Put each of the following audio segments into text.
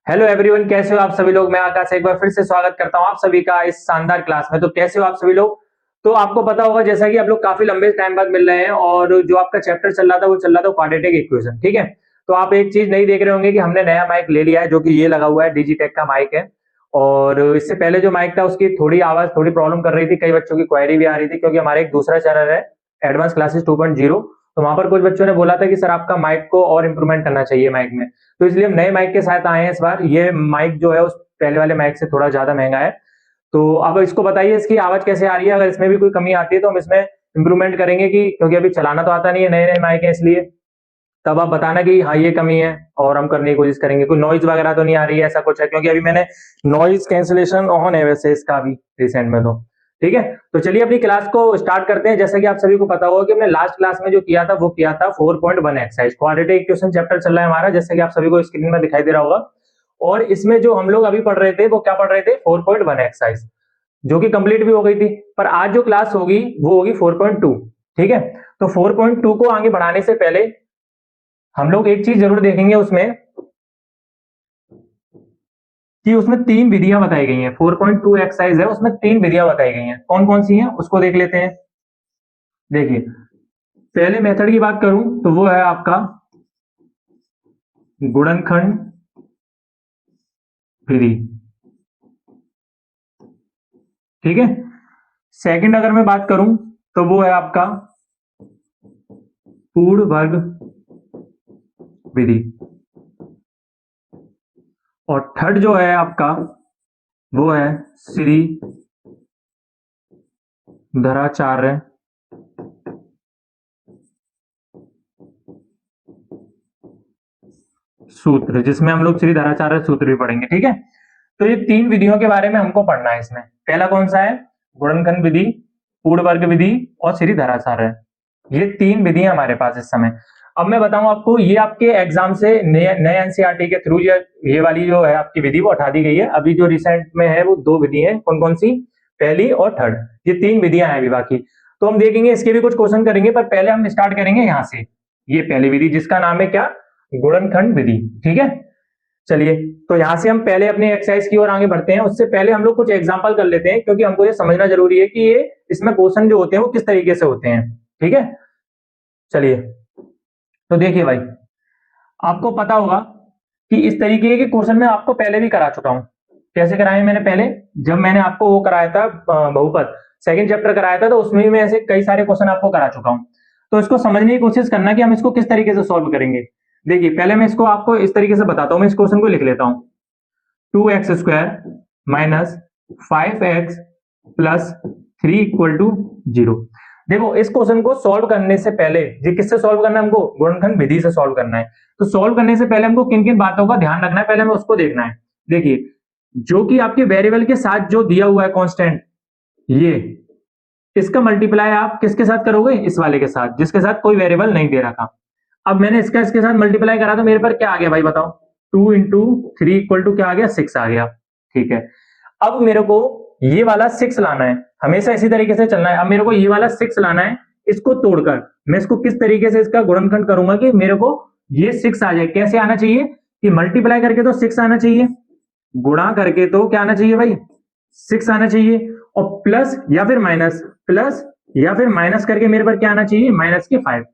Hello everyone, कैसे हो आप सभी लोग। मैं आकाश एक बार फिर से स्वागत करता हूं आप सभी का इस शानदार क्लास में। तो कैसे हो आप सभी लोग। तो आपको पता होगा जैसा कि आप लोग काफी लंबे टाइम बाद मिल रहे हैं और जो आपका चैप्टर चल रहा था वो चल रहा था क्वाड्रेटिक इक्वेशन, ठीक है। तो आप एक चीज नहीं देख रहे होंगे कि हमने नया माइक ले लिया है जो कि ये लगा हुआ है, डिजिटेक का माइक है। और इससे पहले जो माइक था उसकी थोड़ी आवाज थोड़ी प्रॉब्लम कर रही थी, कई बच्चों की क्वेरी भी आ रही थी क्योंकि हमारा एक दूसरा चैनल है एडवांस क्लासेस 2.0। तो वहां पर कुछ बच्चों ने बोला था कि सर आपका माइक को और इंप्रूवमेंट करना चाहिए माइक में। तो इसलिए हम नए माइक के साथ आए हैं इस बार। ये माइक जो है उस पहले वाले माइक से थोड़ा ज्यादा महंगा है। तो अब इसको बताइए इसकी आवाज कैसे आ रही है। अगर इसमें भी कोई कमी आती है तो हम इसमें इंप्रूवमेंट करेंगे, कि क्योंकि अभी चलाना तो आता नहीं है, नए नए माइक है इसलिए। तब आप बताना कि हाँ ये कमी है और हम करने की कोशिश करेंगे। कोई नॉइज वगैरह तो नहीं आ रही है, ऐसा कुछ है? क्योंकि अभी मैंने नॉइज कैंसिलेशन ऑन है वैसे इसका भी रिसेंट में। तो ठीक है, तो चलिए अपनी क्लास को स्टार्ट करते हैं। जैसा कि आप सभी को पता होगा कि हमने लास्ट क्लास में जो किया था वो किया था 4.1 एक्सरसाइज क्वाड्रेटिक इक्वेशन चैप्टर चल रहा है हमारा, जैसे कि आप सभी को स्क्रीन में दिखाई दे रहा होगा। और इसमें जो हम लोग अभी पढ़ रहे थे वो क्या पढ़ रहे थे, 4.1 एक्सरसाइज, जो कि कंप्लीट भी हो गई थी। पर आज जो क्लास होगी वो होगी 4.2। ठीक है, तो 4.2 को आगे बढ़ाने से पहले हम लोग एक चीज जरूर देखेंगे उसमें, कि उसमें तीन विधियां बताई गई हैं। 4.2 एक्सरसाइज है, उसमें तीन विधियां बताई गई हैं। कौन कौन सी हैं उसको देख लेते हैं। देखिए, पहले मेथड की बात करूं तो वो है आपका गुणनखंड विधि, ठीक है। सेकंड अगर मैं बात करूं तो वो है आपका पूर्ण वर्ग विधि। और थर्ड जो है आपका वो है श्री धराचार्य सूत्र, जिसमें हम लोग श्री धराचार्य सूत्र भी पढ़ेंगे, ठीक है। तो ये तीन विधियों के बारे में हमको पढ़ना है इसमें। पहला कौन सा है, गुणनखंड विधि, पूर्ण वर्ग विधि और श्री धराचार्य। ये तीन विधियां हमारे पास इस समय। अब मैं बताऊं आपको, ये आपके एग्जाम से नए नए एनसीईआरटी के थ्रू ये वाली जो है आपकी विधि वो हटा दी गई है। अभी जो रिसेंट में है वो दो विधि है। कौन कौन सी, पहली और थर्ड, ये तीन विधियां हैं अभी बाकी। तो हम देखेंगे, इसके भी कुछ क्वेश्चन करेंगे, पर पहले हम स्टार्ट करेंगे यहां से। ये पहली विधि जिसका नाम है क्या, गुणनखंड विधि, ठीक है। चलिए, तो यहां से हम पहले अपने एक्सरसाइज की ओर आगे बढ़ते हैं। उससे पहले हम लोग कुछ एग्जांपल कर लेते हैं, क्योंकि हमको ये समझना जरूरी है कि ये इसमें क्वेश्चन जो होते हैं वो किस तरीके से होते हैं, ठीक है। चलिए, तो देखिए भाई, आपको पता होगा कि इस तरीके के क्वेश्चन मैं आपको पहले भी करा चुका हूं। कैसे कराए मैंने पहले, जब मैंने आपको वो कराया था बहुपद सेकंड चैप्टर कराया था, तो उसमें भी मैं ऐसे कई सारे क्वेश्चन आपको करा चुका हूं। तो इसको समझने की कोशिश करना कि हम इसको किस तरीके से सॉल्व करेंगे। देखिए, पहले मैं इसको आपको इस तरीके से बताता हूं। मैं इस क्वेश्चन को लिख लेता हूं, 2x² minus 5x plus 3 equal to 0। देखो, इस क्वेश्चन को सॉल्व करने से पहले, ये किससे सॉल्व करना है हमको, गुणनखंड विधि से सॉल्व करना है। तो सॉल्व करने से पहले हमको किन किन बातों का ध्यान रखना है, पहले हमें उसको देखना है। देखिए, जो कि आपके वेरिएबल के साथ जो दिया हुआ है कांस्टेंट, ये इसका मल्टीप्लाई आप किसके साथ करोगे, इस वाले के साथ जिसके साथ कोई वेरिएबल नहीं दे रखा। अब मैंने इसका इसके साथ मल्टीप्लाई करा तो मेरे पर क्या आ गया भाई बताओ, 2 × 3 इक्वल टू क्या आ गया, 6 आ गया, ठीक है। अब मेरे को ये वाला 6 लाना है, हमेशा इसी तरीके से चलना है। अब मेरे को ये वाला 6 लाना है, इसको तोड़कर मैं इसको किस तरीके से इसका गुणनखंड करूंगा कि मेरे को ये 6 आ जाए। कैसे आना चाहिए, कि मल्टीप्लाई करके तो 6 आना चाहिए, गुणा करके तो क्या आना चाहिए भाई, 6 आना चाहिए, और प्लस या फिर माइनस, प्लस या फिर माइनस करके मेरे पर क्या आना चाहिए, माइनस के 5।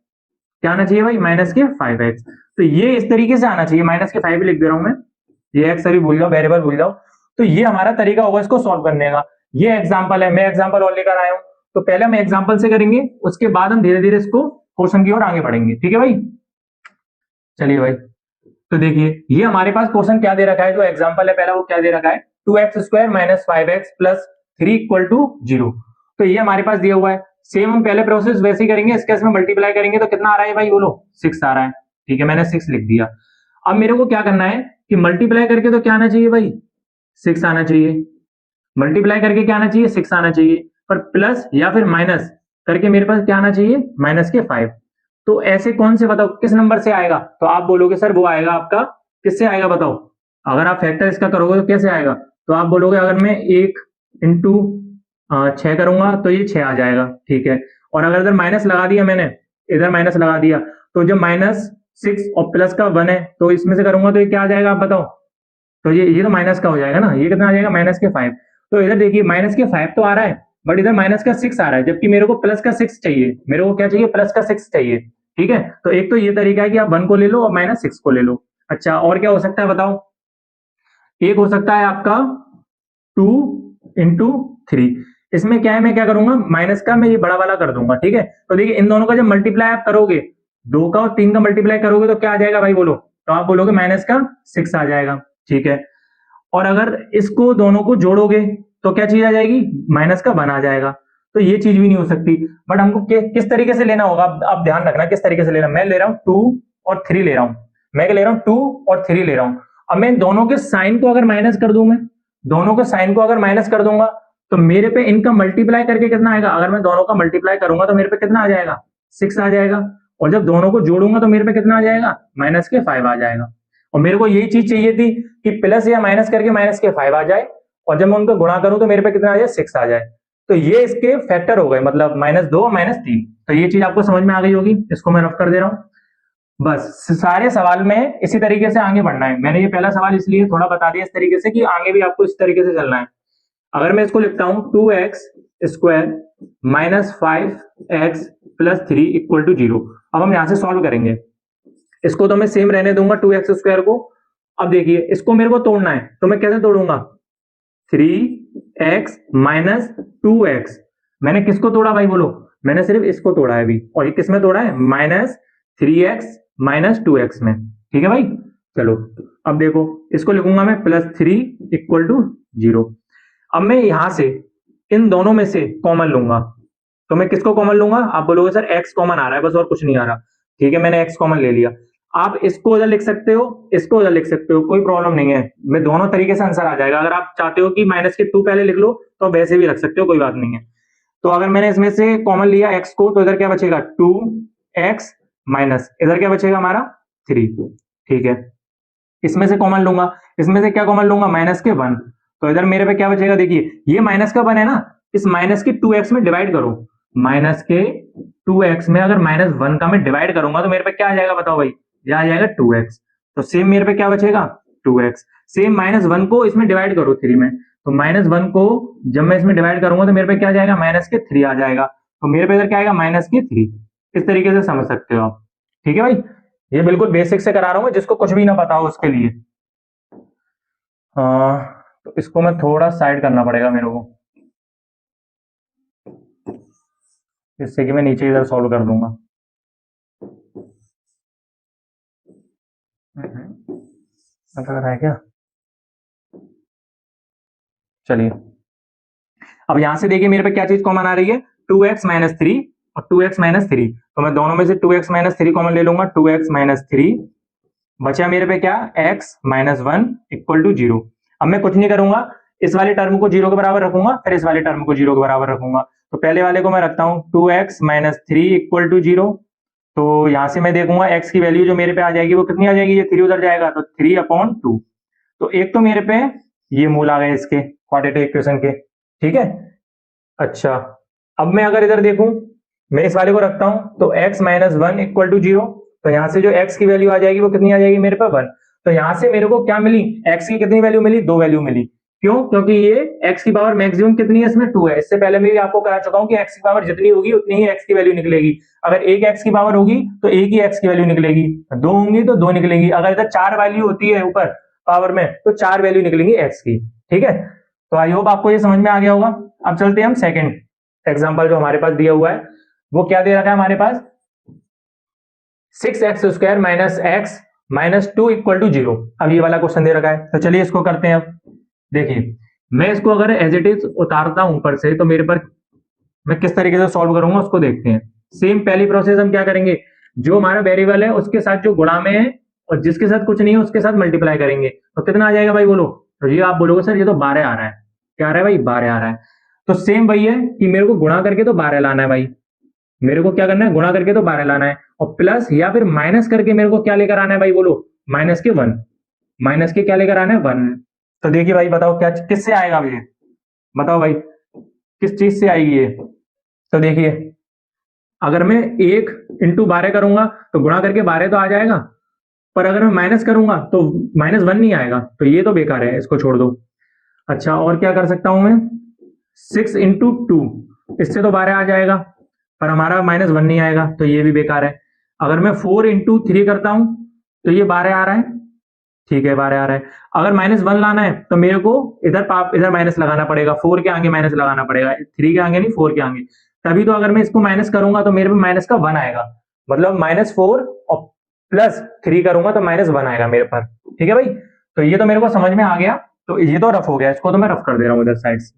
क्या आना चाहिए भाई, माइनस के 5x। तो ये इस तरीके से आना चाहिए, माइनस के 5 लिख दे रहा हूं मैं, ये एक्स अभी भूल जाओ, वेरिएबल भूल जाओ। तो ये हमारा तरीका होगा इसको सॉल्व करने का। ये एग्जांपल है, मैं एग्जांपल और लेकर आया हूं। तो पहले हम एग्जांपल से करेंगे, उसके बाद हम धीरे धीरे इसको क्वेश्चन की ओर आगे बढ़ेंगे, ठीक है भाई। चलिए भाई, तो देखिए, ये हमारे पास क्वेश्चन क्या दे रखा है, जो एग्जांपल है पहला वो क्या दे रखा है, 2x² minus 5x plus 3 equal to 0। तो ये हमारे पास दिया हुआ है। सेम हम पहले प्रोसेस वैसे ही करेंगे, इसके इसमें मल्टीप्लाई करेंगे तो कितना आ रहा है भाई बोलो, 6 आ रहा है, ठीक है, मैंने 6 लिख दिया। अब मेरे को क्या करना है कि मल्टीप्लाई करके तो क्या आना चाहिए भाई, 6 आना चाहिए, मल्टीप्लाई करके क्या आना चाहिए, 6 आना चाहिए, पर प्लस या फिर माइनस करके मेरे पास क्या आना चाहिए, माइनस के 5। तो ऐसे कौन से बताओ किस नंबर से आएगा, तो आप बोलोगे सर वो आएगा आपका, किससे आएगा बताओ, अगर आप फैक्टर इसका करोगे तो कैसे आएगा, तो आप बोलोगे अगर मैं 1 × 6 करूंगा तो ये 6 आ जाएगा, ठीक है। और अगर इधर माइनस लगा दिया मैंने, इधर माइनस लगा दिया, तो जब -6 और +1 है तो इसमें से करूंगा तो ये क्या आ जाएगा आप बताओ, तो ये तो माइनस का हो जाएगा ना, ये कितना आ जाएगा -5। तो इधर देखिए -5 तो आ रहा है, बट इधर -6 आ रहा है, जबकि मेरे को +6 चाहिए, मेरे को क्या चाहिए, +6 चाहिए। ठीक है, तो एक तो ये तरीका है कि आप 1 को ले लो और -6 को ले लो। अच्छा, और क्या हो सकता है बताओ? एक हो सकता है आपका 2 इंटू 3। इसमें क्या है, मैं क्या करूंगा, माइनस का मैं ये बड़ा वाला कर दूंगा। ठीक है, तो देखिए इन दोनों का जब मल्टीप्लाई आप करोगे, 2 का और 3 का मल्टीप्लाई करोगे तो क्या आ जाएगा भाई बोलो? तो आप बोलोगे -6 आ जाएगा। ठीक है, और अगर इसको दोनों को जोड़ोगे तो क्या चीज आ जाएगी, -1 आ जाएगा। तो ये चीज भी नहीं हो सकती। बट हमको किस तरीके से लेना होगा, आप ध्यान रखना किस तरीके से लेना। मैं ले रहा हूं 2 और 3 ले रहा हूं, मैं क्या ले रहा हूं, 2 और 3 ले रहा हूं। अब मैं दोनों के साइन को अगर माइनस कर दूं, मैं दोनों के साइन को अगर माइनस कर दूंगा तो मेरे पे इनका मल्टीप्लाई करके कितना आएगा, अगर मैं दोनों का मल्टीप्लाई करूंगा तो मेरे पे कितना आ जाएगा, 6 आ जाएगा। और जब दोनों को जोड़ूंगा तो मेरे पे कितना आ जाएगा, -5 आ जाएगा। और मेरे को यही चीज चाहिए थी कि प्लस या माइनस करके -5 आ जाए, और जब मैं उनको गुणा करूं तो मेरे पे कितना आ जाए, 6 आ जाए। तो ये इसके फैक्टर हो गए, मतलब -2 और -3। तो ये चीज आपको समझ में आ गई होगी, इसको मैं रफ कर दे रहा हूं। बस सारे सवाल में इसी तरीके से आगे बढ़ना है। मैंने ये पहला सवाल इसलिए थोड़ा बता दिया इस तरीके से कि आगे भी आपको इस तरीके से चलना है। अगर मैं इसको लिखता हूं 2x square -5x plus 3 equal to 0। अब हम यहां से सॉल्व करेंगे। इसको तो मैं सेम रहने दूंगा 2x स्क्वायर को। अब देखिए इसको मेरे को तोड़ना है, तो मैं कैसे तोड़ूंगा, 3x माइनस 2x। मैंने किसको तोड़ा भाई बोलो, मैंने सिर्फ इसको तोड़ा है अभी, और ये किसमें तोड़ा है, -3x माइनस 2x में। ठीक है भाई, चलो अब देखो, इसको लिखूंगा मैं +3 इक्वल टू 0। अब मैं यहां से इन दोनों में से कॉमन लूंगा, तो मैं किसको कॉमन लूंगा, आप बोलोगे सर x कॉमन आ रहा है बस और कुछ नहीं आ रहा। ठीक है, मैंने x कॉमन ले लिया। आप इसको उधर लिख सकते हो, इसको उधर लिख सकते हो, कोई प्रॉब्लम नहीं है। मैं दोनों तरीके से आंसर आ जाएगा। अगर आप चाहते हो कि -2 पहले लिख लो तो वैसे भी रख सकते हो, कोई बात नहीं है। तो अगर मैंने इसमें से कॉमन लिया x को, तो इधर क्या बचेगा, 2x माइनस इधर क्या बचेगा हमारा, 3। ठीक है, इसमें से कॉमन लूंगा, इसमें से क्या कॉमन लूंगा, -1। तो इधर मेरे पे क्या बचेगा, देखिए ये -1 है ना, इस -2x में डिवाइड करो। -2x में अगर -1 का मैं डिवाइड करूंगा तो मेरे पे क्या आ जाएगा बताओ भाई, यह आ जाएगा 2x। तो सेम मेरे पे क्या बचेगा, 2x। सेम -1 को इसमें डिवाइड करो 3 में, तो -1 को जब मैं इसमें डिवाइड करूंगा तो मेरे पे क्या आ जाएगा, -3 आ जाएगा। तो मेरे पे इधर क्या आएगा, -3। इस तरीके से समझ सकते हो आप। ठीक है भाई, ये बिल्कुल बेसिक से करा रहा हूं, जिसको कुछ भी ना पता हो उसके लिए। तो इसको मैं थोड़ा साइड करना पड़ेगा मेरे को, जिससे कि मैं नीचे इधर सॉल्व कर दूंगा। लग रहा है क्या, चलिए अब यहां से देखिए मेरे पे क्या चीज कॉमन आ रही है, 2x माइनस 3 और 2x माइनस 3। तो मैं दोनों में से 2x माइनस 3 कॉमन ले लूंगा, 2x माइनस 3 बचा मेरे पे क्या, x माइनस 1 इक्वल टू 0। अब मैं कुछ नहीं करूंगा, इस वाले टर्म को 0 के बराबर रखूंगा, फिर इस वाले टर्म को 0 के बराबर रखूंगा। तो पहले वाले को मैं रखता हूं 2x माइनस 3 इक्वल टू 0। तो यहां से मैं देखूंगा x की वैल्यू जो मेरे पे आ जाएगी वो कितनी आ जाएगी, ये 3 उधर जाएगा तो 3/2। तो एक तो मेरे पे ये मूल आ गए इसके क्वाड्रेटिक इक्वेशन के। ठीक है, अच्छा अब मैं अगर इधर देखूं, मैं इस वाले को रखता हूं तो x माइनस 1 इक्वल टू 0। तो यहां से जो x की वैल्यू आ जाएगी वो कितनी आ जाएगी मेरे पे 1। तो यहां से मेरे को क्या मिली, x की कितनी वैल्यू मिली, 2 वैल्यू मिली। क्यों, क्योंकि ये x की पावर मैक्सिमम कितनी है, इसमें 2 है। इससे पहले मैं भी आपको करा चुका हूं कि x की पावर जितनी होगी उतनी ही x की वैल्यू निकलेगी। अगर एक x की पावर होगी तो एक ही x की वैल्यू निकलेगी, दो होंगी तो दो निकलेगी। अगर इधर 4 वैल्यू होती है ऊपर पावर में तो 4 वैल्यू निकलेंगी x की। ठीक है, तो आई होप आपको ये समझ में आ गया होगा। अब चलते हैं हम सेकंड एग्जांपल जो हमारे पास दिया हुआ है, वो क्या दे रखा है हमारे पास, 6x square minus x minus 2 equal to 0। अब ये वाला क्वेश्चन दे रखा है, तो चलिए इसको करते हैं। अब देखिए मैं इसको अगर एज इट इज उतारता हूं ऊपर से, तो मेरे पर मैं किस तरीके से सॉल्व करूंगा उसको देखते हैं। सेम पहली प्रोसेस हम क्या करेंगे, जो हमारा वेरिएबल है उसके साथ जो गुणा में है और जिसके साथ कुछ नहीं है उसके साथ मल्टीप्लाई करेंगे। तो कितना आ जाएगा भाई बोलो, तो ये आप बोलोगे सर ये तो 12 आ रहा है। क्या आ रहा है भाई, 12 आ रहा है। तो सेम वही है कि मेरे को गुणा करके तो 12 लाना है भाई, मेरे को क्या करना है, गुणा करके तो 12 लाना है, और प्लस या फिर माइनस करके मेरे को क्या लेकर आना है भाई बोलो, -1। माइनस के क्या लेकर आना है, 1। तो देखिए भाई बताओ क्या किससे आएगा अब ये, बताओ भाई किस चीज से आएगी ये। तो देखिए अगर मैं 1 इंटू 12 करूंगा तो गुणा करके 12 तो आ जाएगा, पर अगर मैं माइनस करूंगा तो -1 नहीं आएगा, तो ये तो बेकार है, इसको छोड़ दो। अच्छा, और क्या कर सकता हूं मैं, 6 इंटू 2, इससे तो 12 आ जाएगा, पर हमारा -1 नहीं आएगा, तो ये भी बेकार है। अगर मैं 4 इंटू 3 करता हूं तो ये 12 आ रहा है, ठीक है 12 आ रहा है। अगर -1 लाना है तो मेरे को इधर माइनस लगाना पड़ेगा, 4 के आगे माइनस लगाना पड़ेगा, 3 के आगे नहीं 4 के आगे, तभी तो अगर मैं इसको माइनस करूंगा तो मेरे पे माइनस का 1 आएगा, मतलब -4 और +3 करूंगा तो -1 आएगा मेरे पर, ठीक है भाई। तो ये तो मेरे को समझ में आ गया, तो ये तो रफ हो गया, इसको तो मैं रफ कर दे रहा हूँ इधर साइड से।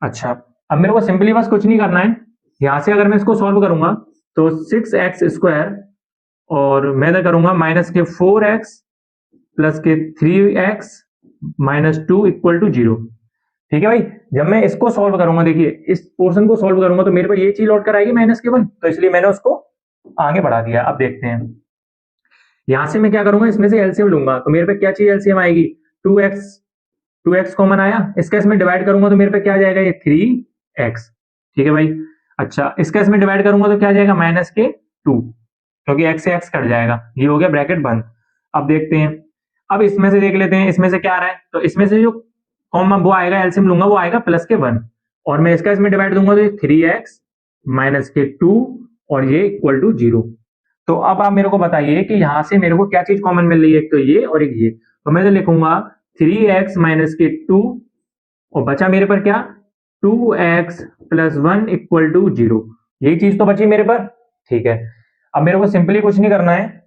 अच्छा, अब मेरे को सिंपली बस कुछ नहीं करना है, यहां से अगर मैं इसको सॉल्व करूंगा तो 6x² और मैं इधर करूंगा -4x प्लस के 3x -2 इक्वल टू 0, ठीक है भाई। जब मैं इसको सॉल्व करूंगा, देखिए इस पोर्शन को सॉल्व करूंगा तो मेरे पर ये चीज लौट कर आएगी -1, तो इसलिए मैंने उसको आगे बढ़ा दिया। अब देखते हैं, यहां से मैं क्या करूंगा, इसमें से एलसीएम लूंगा, तो मेरे पे क्या चीज एलसीएम आएगी, 2x कॉमन आया, इसका इसमें डिवाइड करूंगा तो मेरे पे क्या आ जाएगा, ये 3x, ठीक है भाई। अच्छा, इसका इसमें डिवाइड करूंगा तो क्या आ जाएगा, -2, क्योंकि x से x कट जाएगा, ये हो गया ब्रैकेट बंद। अब देखते हैं, अब इसमें से देख लेते हैं इसमें से क्या आ रहा है, तो इसमें से जो कॉमन वो आएगा, एलसीएम लूंगा वो आएगा +1, और मैं इसका इसमें डिवाइड दूंगा तो ये 3x -2 और ये इक्वल टू 0। तो अब आप मेरे को बताइए कि यहां से मेरे को क्या चीज कॉमन मिल रही है, एक तो ये और एक ये, तो मैं तो लिखूंगा 3x -2 और बचा मेरे पर क्या, 2x + 1 इक्वल टू 0, यही चीज तो बची मेरे पर, ठीक है। अब मेरे को सिंपली कुछ नहीं करना है,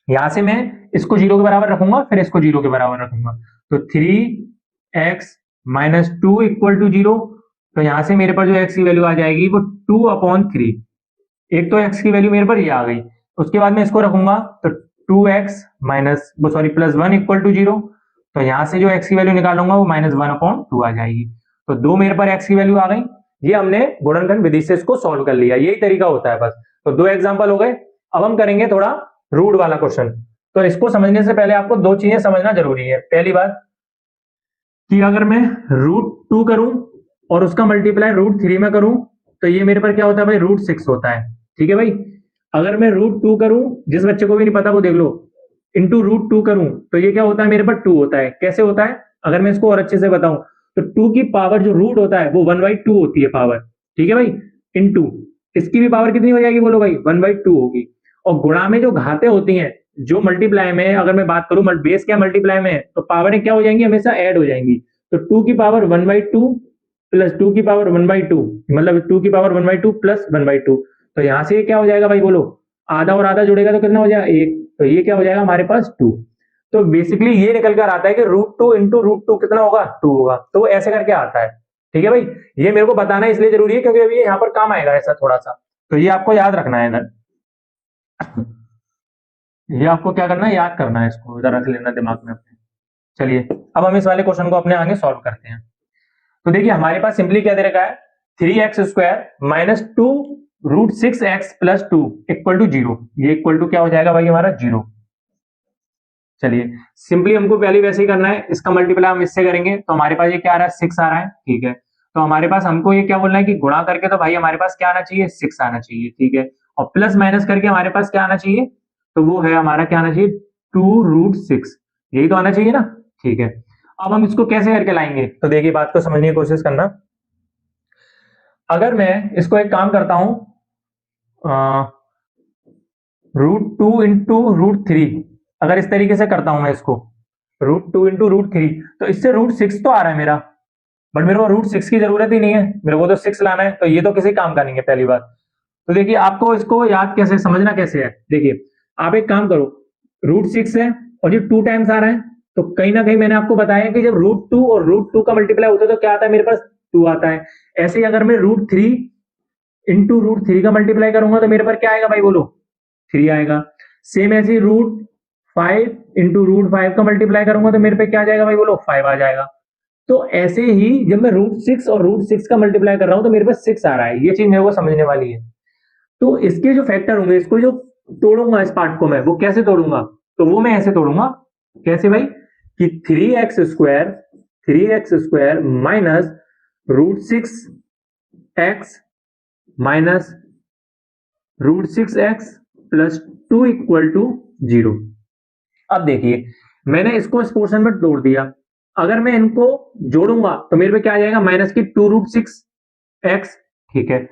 यहां से मैं इसको 0 के बराबर रखूंगा, फिर इसको 0 के बराबर रखूंगा, तो 3x -2 इक्वल टू 0, तो यहां से मेरे पर जो x की वैल्यू आ जाएगी वो 2/3, एक तो x की वैल्यू मेरे पर ये आ गई, उसके बाद मैं इसको रखूंगा तो 2x +1 इक्वल टू 0, तो यहां से जो x की वैल्यू निकालूंगा वो -1/2 आ जाएगी, तो दो मेरे पर x की वैल्यू आ गई। ये हमने गुणनखंड विधि से इसको सॉल्व कर लिया, यही तरीका होता है बस। तो दो एग्जांपल हो गए, अब हम करेंगे थोड़ा रूट वाला क्वेश्चन। तो इसको समझने से पहले आपको दो चीजें समझना जरूरी है। पहली बात कि अगर मैं √2 करूं और उसका मल्टीप्लाई √3 में करूं तो ये मेरे पर क्या होता है भाई, √6 होता है, ठीक है भाई। अगर मैं √2 करूं, जिस बच्चे को भी नहीं पता वो देख लो, इंटू √2 करूं तो ये क्या होता है, मेरे पर 2 होता है। कैसे होता है, अगर मैं इसको और अच्छे से बताऊं तो 2 की पावर जो रूट होता है वो 1/2 होती है पावर, ठीक है भाई, इंटू इसकी भी पावर कितनी हो जाएगी बोलो भाई, 1/2 होगी। और गुणा में जो घातें होती हैं, जो मल्टीप्लाई में अगर मैं बात करूं, बेस क्या मल्टीप्लाई में है, तो पावरें क्या हो जाएंगी, हमेशा ऐड हो जाएंगी। तो 2 की पावर 1/2 प्लस 2 की पावर 1/2, मतलब 2 की पावर 1/2 प्लस 1/2, तो यहां से ये क्या हो जाएगा भाई बोलो, आधा और आधा जुड़ेगा तो कितना हो जाएगा, 1, तो ये क्या हो जाएगा हमारे पास 2। तो बेसिकली ये निकल कर आता है कि √2 इंटू √2 कितना होगा, 2 होगा, तो ऐसे करके आता है, ठीक है भाई। ये मेरे को बताना इसलिए जरूरी है क्योंकि अभी ये यहाँ पर काम आएगा ऐसा थोड़ा सा, तो ये आपको याद रखना है इधर, ये आपको क्या करना है, याद करना है, इसको इधर रख लेना दिमाग में अपने। चलिए, अब हम इस वाले क्वेश्चन को अपने आगे सॉल्व करते हैं। तो देखिए हमारे पास सिंपली क्या दे रखा है, 3x² - 2 √6x + 2 इक्वल टू 0, ये इक्वल टू क्या हो जाएगा भाई हमारा 0। चलिए, सिंपली हमको पहले वैसे ही करना है, इसका मल्टीप्लाई हम इससे करेंगे तो हमारे पास ये क्या आ रहा है, 6 आ रहा है, ठीक है। तो हमारे पास हमको ये क्या बोलना है कि गुणा करके तो भाई हमारे पास क्या आना चाहिए, 6 आना चाहिए, ठीक है। और प्लस माइनस करके हमारे पास क्या आना चाहिए, तो वो है हमारा क्या आना चाहिए, 2√6, यही तो आना चाहिए ना, ठीक है। अब हम इसको कैसे करके लाएंगे, तो देखिए बात को समझने की कोशिश करना। अगर मैं इसको एक काम करता हूं, √2 इंटू √3, अगर इस तरीके से करता हूं मैं इसको, √2 इंटू √3, तो इससे √6 तो आ रहा है मेरा, बट मेरे को √6 की जरूरत ही नहीं है, मेरे को तो 6 लाना है, तो ये तो किसी काम का नहीं है पहली बात। तो देखिए आपको इसको याद कैसे, समझना कैसे है, देखिए आप एक काम करो, √6 है और ये 2 टाइम्स आ रहा है, तो कहीं ना कहीं मैंने आपको बताया कि जब √2 और √2 का मल्टीप्लाई होता है तो क्या आता है मेरे पास, 2 आता है। ऐसे ही अगर मैं √3 इंटू √3 का मल्टीप्लाई करूंगा तो मेरे पर क्या आएगा भाई बोलो, 3 आएगा। सेम ऐसे ही √5 इंटू √5 का मल्टीप्लाई करूंगा तो मेरे पे क्या आ जाएगा भाई बोलो, 5 आ जाएगा। तो ऐसे ही जब मैं √6 और √6 का मल्टीप्लाई कर रहा हूं तो मेरे पास 6 आ रहा है, ये चीज मेरे को समझने वाली है। तो इसके जो फैक्टर होंगे, इसको जो तोड़ूंगा इस पार्ट को मैं, वो कैसे तोड़ूंगा, तो वो मैं ऐसे तोड़ूंगा, कैसे भाई, कि 3x² minus √6x minus √6x + 2 equal to 0, अब देखिए मैंने इसको इस पोर्शन में तोड़ दिया, अगर मैं इनको जोड़ूंगा तो मेरे पे क्या आ जाएगा, माइनस की 2√6x, ठीक है।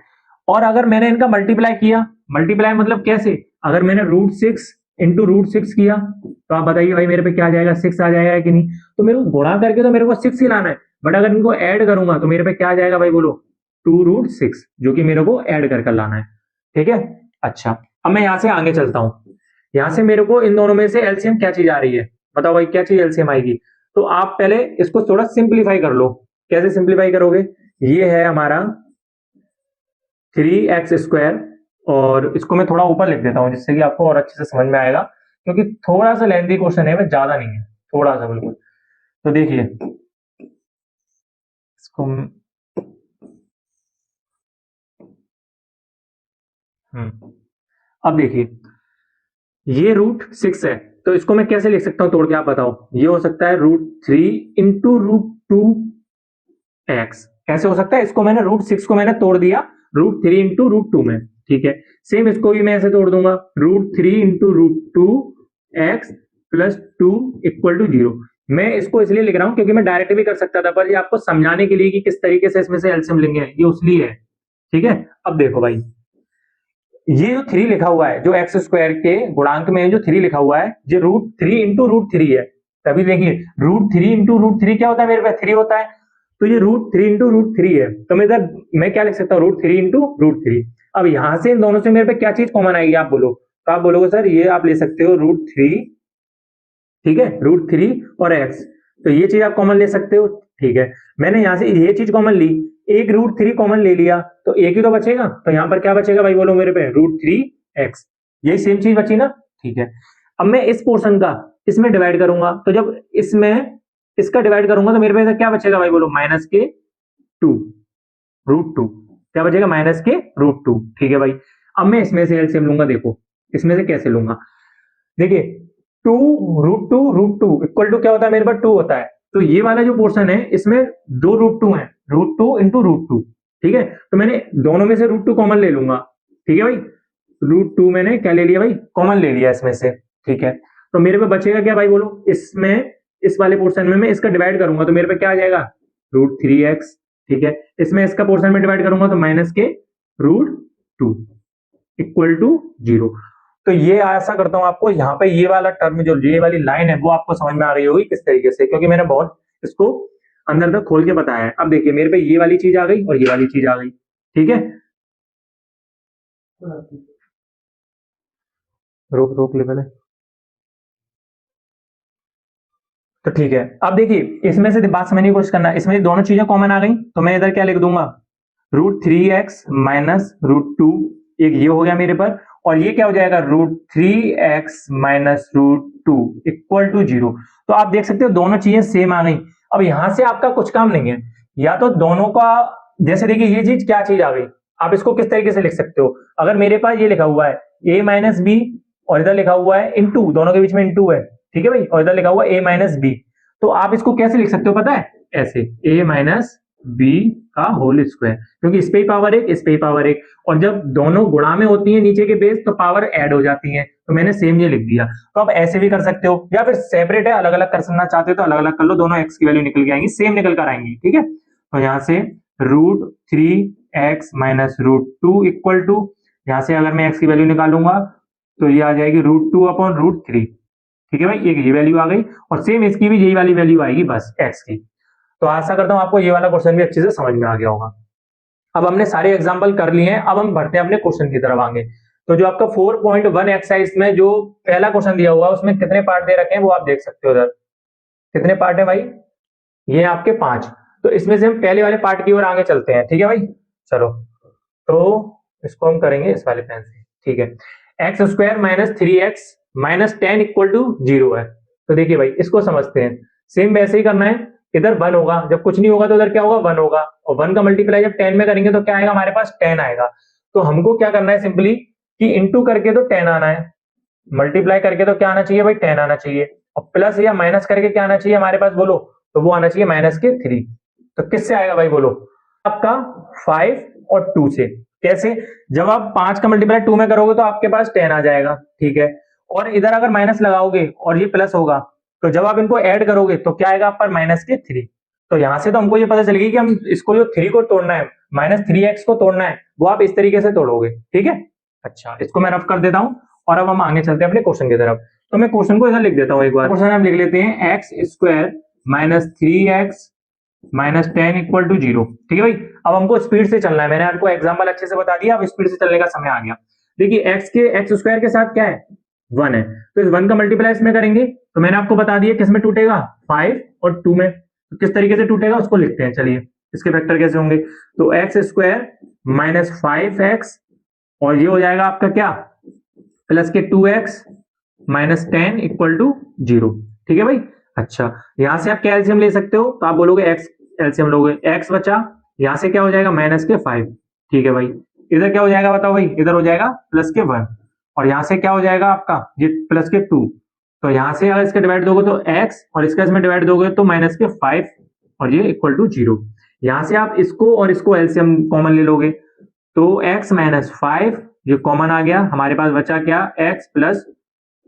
और अगर मैंने इनका मल्टीप्लाई किया, मल्टीप्लाई मतलब कैसे, अगर मैंने √6 इंटू √6 किया तो आप बताइए भाई मेरे पे क्या आ जाएगा, 6 आ जाएगा कि नहीं। तो मेरे को गुणा करके तो मेरे को 6 ही लाना है, बट अगर इनको ऐड करूंगा तो मेरे पे क्या आ जाएगा भाई बोलो, 2√6, जो कि मेरे को ऐड कर लाना है, ठीक है। अच्छा अब मैं यहां से आगे चलता हूं, यहां से मेरे को इन दोनों में से एलसीएम क्या चीज आ रही है, बताओ भाई क्या चीज एलसीएम आएगी। तो आप पहले इसको थोड़ा सिंप्लीफाई कर लो, कैसे सिंप्लीफाई करोगे, ये है हमारा 3x², और इसको मैं थोड़ा ऊपर लिख देता हूं जिससे कि आपको और अच्छे से समझ में आएगा, क्योंकि थोड़ा सा लेंथी क्वेश्चन है, वह ज्यादा नहीं है, थोड़ा सा बिल्कुल। तो देखिए इसको अब देखिए ये √6 है, तो इसको मैं कैसे लिख सकता हूं तोड़ के, आप बताओ। ये हो सकता है √3 इंटू √2x, कैसे हो सकता है, इसको मैंने √6 को मैंने तोड़ दिया √3 इंटू √2 में, ठीक है। सेम इसको भी मैं ऐसे तोड़ दूंगा, √3 into √2x plus 2 equal to 0। मैं इसको इसलिए लिख रहा हूं क्योंकि मैं डायरेक्ट भी कर सकता था, पर ये आपको समझाने के लिए कि किस तरीके से इसमें से एलसीएम लेंगे, ये उसलिए है, ठीक है। अब देखो भाई ये जो 3 लिखा हुआ है, जो x² के गुणांक में जो 3 लिखा हुआ है, ये √3 इंटू √3 है। तभी देखिए √3 इंटू √3 क्या होता है, मेरे पास 3 होता है, तो ये √3 इंटू √3 है, तो मैं इधर मैं क्या लिख सकता हूँ, √3 इंटू √3। अब यहां से इन दोनों से मेरे पे क्या चीज कॉमन आएगी, आप बोलो, तो आप बोलोगे सर ये आप ले सकते हो √3, ठीक है, √3 और x, तो ये चीज आप कॉमन ले सकते हो, ठीक है। मैंने यहां से ये चीज कॉमन ली, एक √3 कॉमन ले लिया, तो एक ही तो बचेगा, तो यहां पर क्या बचेगा भाई बोलो मेरे पे, √3x, यही सेम चीज बची ना, ठीक है। अब मैं इस पोर्शन का इसमें डिवाइड करूंगा, तो जब इसमें इसका डिवाइड करूंगा तो मेरे पे क्या बचेगा भाई बोलो, -2 √2, क्या बचेगा, -√2, ठीक है भाई। अब मैं इसमें से एलसीएम लूंगा, देखो इसमें से कैसे लूंगा, देखिए 2 √2 इक्वल टू क्या होता है, मेरे पास 2 होता है, तो ये वाला जो पोर्शन है इसमें 2 √2 है, √2 इंटू √2, ठीक है। तो मैंने दोनों में से √2 कॉमन ले लूंगा, ठीक है भाई, √2 मैंने क्या ले लिया भाई, कॉमन ले लिया इसमें से, ठीक है। तो मेरे पे बचेगा क्या भाई बोलो, इसमें इस वाले पोर्शन में मैं इसका डिवाइड करूंगा तो मेरे पे क्या आ जाएगा, √3x, ठीक है। इसमें इसका पोर्शन में डिवाइड करूंगा तो -√2 इक्वल टू 0। तो ये आशा करता हूं आपको यहाँ पे ये वाला टर्म, जो ये वाली लाइन है, वो आपको समझ में आ गई होगी किस तरीके से, क्योंकि मैंने बहुत इसको अंदर तक खोल के बताया है। अब देखिए मेरे पे ये वाली चीज आ गई और ये वाली चीज आ गई, ठीक है। रोक रोक लेवल है, तो ठीक है। अब देखिए इसमें से बात समझने की कोशिश करना, इसमें दोनों चीजें कॉमन आ गई, तो मैं इधर क्या लिख दूंगा, √3x माइनस √2, एक ये हो गया मेरे पर, और ये क्या हो जाएगा, √3x माइनस √2 इक्वल टू 0। तो आप देख सकते हो दोनों चीजें सेम आ गई। अब यहां से आपका कुछ काम नहीं है, या तो दोनों का, जैसे देखिए ये चीज क्या चीज आ गई, आप इसको किस तरीके से लिख सकते हो, अगर मेरे पास ये लिखा हुआ है a माइनस बी, और इधर लिखा हुआ है इंटू, दोनों के बीच में इंटू है, ठीक है भाई, और इधर लिखा हुआ है a माइनस बी, तो आप इसको कैसे लिख सकते हो पता है, ऐसे a माइनस बी का होल स्क्वायर, क्योंकि इस पे ही पावर एक, इस पे ही पावर एक, और जब दोनों गुणा में होती है नीचे के बेस तो पावर ऐड हो जाती है, तो मैंने सेम ये लिख दिया। तो आप ऐसे भी कर सकते हो, या फिर सेपरेट है, अलग अलग करना चाहते हो तो अलग अलग कर लो, दोनों x की वैल्यू निकल के आएंगी, सेम निकल कर आएंगी, ठीक है। तो यहाँ से √3x माइनस √2 इक्वल टू, यहाँ से अगर मैं x की वैल्यू निकालूंगा तो ये आ जाएगी √2/√3, ठीक है भाई, एक ये वैल्यू आ गई, और सेम इसकी भी यही वाली वैल्यू आएगी बस x की। तो आशा करता हूं आपको ये वाला क्वेश्चन भी अच्छे से समझ में आ गया होगा। अब हमने सारे एग्जांपल कर लिए हैं, अब हम बढ़ते हैं अपने क्वेश्चन की तरफ आगे। तो जो आपका 4.1 एक्सरसाइज में जो पहला क्वेश्चन दिया हुआ है उसमें कितने पार्ट दे रखे हैं वो आप देख सकते हो उधर, कितने पार्ट है भाई, ये आपके 5। तो इसमें से हम पहले वाले पार्ट की ओर आगे चलते हैं, ठीक है भाई, चलो। तो इसको हम करेंगे इस वाले पेन से, ठीक है। x² minus 3x minus 10 equal to 0 है, तो देखिए भाई इसको समझते हैं, सेम वैसे ही करना है, इधर 1 होगा, जब कुछ नहीं होगा तो इधर क्या होगा, 1 होगा, और 1 का मल्टीप्लाई जब 10 में करेंगे तो क्या आएगा हमारे पास, 10 आएगा। तो हमको क्या करना है सिंपली, कि इंटू करके तो 10 आना है, मल्टीप्लाई करके तो क्या आना चाहिए भाई, 10 आना चाहिए, और प्लस या माइनस करके क्या आना चाहिए हमारे पास बोलो, तो वो आना चाहिए -3। तो किससे आएगा भाई बोलो, आपका 5 और 2 से। कैसे, जब आप 5 का मल्टीप्लाई 2 में करोगे तो आपके पास 10 आ जाएगा, ठीक है, और इधर अगर माइनस लगाओगे और ये प्लस होगा, तो जब आप इनको ऐड करोगे तो क्या आएगा आप पर माइनस के 3। तो यहां से तो हमको ये पता चलेगी कि हम इसको जो 3 को तोड़ना है, -3x को तोड़ना है, वो आप इस तरीके से तोड़ोगे। ठीक है, अच्छा इसको मैं रफ कर देता हूं और अब हम आगे चलते हैं अपने क्वेश्चन की तरफ। तो मैं क्वेश्चन को इधर लिख देता हूं एक बार। क्वेश्चन हम लिख लेते हैं x square -3x -10 equal to 0। ठीक है भाई, अब हमको स्पीड से चलना है। मैंने आपको एग्जाम्पल अच्छे से बता दिया, अब स्पीड से चलने का समय आ गया। देखिए एक्स स्क्वायर के साथ क्या है, 1 है, तो इस 1 का मल्टीप्लाई इसमें करेंगे तो मैंने आपको बता दिया किस में टूटेगा, 5 और 2 में। तो किस तरीके से टूटेगा उसको लिखते हैं, चलिए इसके फैक्टर कैसे होंगे। तो एक्स स्क्वायर -5x और ये हो जाएगा आपका क्या, प्लस के 2x -10 इक्वल टू 0। ठीक है भाई, अच्छा यहां से आप क्या एलसीएम ले सकते हो, तो आप बोलोगे एक्स एलसीएम लोगे, एक्स बचा, यहां से क्या हो जाएगा -5। ठीक है भाई, इधर क्या हो जाएगा बताओ भाई, इधर हो जाएगा +1 और यहां से क्या हो जाएगा आपका ये +2। तो यहां से अगर इसके डिवाइड दोगे तो x और इसका इसमें डिवाइड दोगे तो -5 और ये इक्वल टू 0। यहां से आप इसको और इसको एलसीएम कॉमन ले लोगे तो x -5 ये कॉमन आ गया, हमारे पास बचा क्या, x +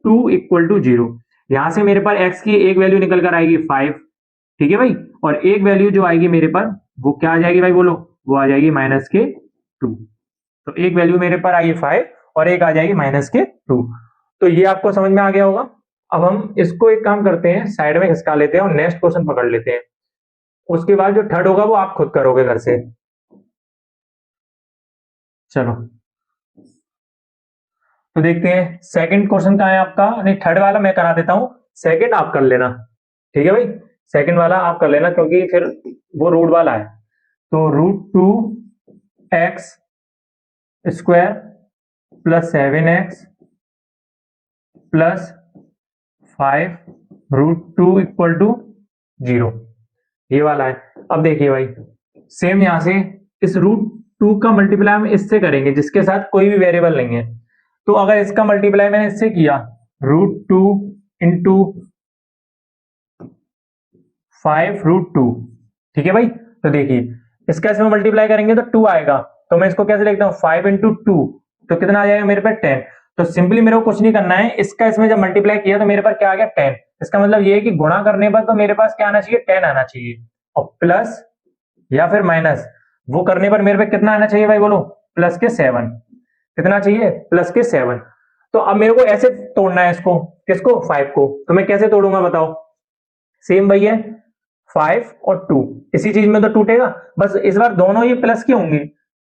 2 इक्वल टू 0। यहां से मेरे पास x की एक वैल्यू निकल कर आएगी 5। ठीक है भाई, और एक वैल्यू जो आएगी मेरे पर वो क्या आ जाएगी भाई बोलो, वो आ जाएगी -2। तो एक वैल्यू मेरे पर आई 5 और एक आ जाएगी -2। तो ये आपको समझ में आ गया होगा। अब हम इसको एक काम करते हैं, साइड में खिसका लेते हैं और नेक्स्ट क्वेश्चन पकड़ लेते हैं। उसके बाद जो थर्ड होगा वो आप खुद करोगे घर से। चलो तो देखते हैं सेकंड क्वेश्चन कहाँ है आपका, नहीं थर्ड वाला मैं करा देता हूं, सेकंड आप कर लेना। ठीक है भाई, सेकंड वाला आप कर लेना क्योंकि फिर वो रूट वाला है। तो √2x square +7x +5 √2 equal to 0, ये वाला है। अब देखिए भाई, सेम यहां से इस √2 का मल्टीप्लाई हम इससे करेंगे जिसके साथ कोई भी वेरिएबल नहीं है। तो अगर इसका मल्टीप्लाई मैंने इससे किया √2 इंटू 5 √2। ठीक है भाई, तो देखिए इसका इसमें मल्टीप्लाई करेंगे तो 2 आएगा, तो मैं इसको कैसे लिखता हूं 5 इंटू 2, तो कितना आ जाएगा मेरे पास 10। तो सिंपली मेरे को कुछ नहीं करना है, इसका इसमें जब मल्टीप्लाई किया तो मेरे पास क्या आ गया 10। इसका मतलब ये है कि गुणा करने पर तो मेरे पास क्या आना चाहिए 10 आना चाहिए, और प्लस या फिर माइनस वो करने पर मेरे पे कितना आना चाहिए भाई बोलो, +7। कितना चाहिए, +7। तो अब मेरे को ऐसे तोड़ना है इसको, किसको 5 को, तो मैं कैसे तोड़ूंगा बताओ। सेम वही है, 5 और 2 इसी चीज में तो टूटेगा, बस इस बार दोनों ये प्लस के होंगे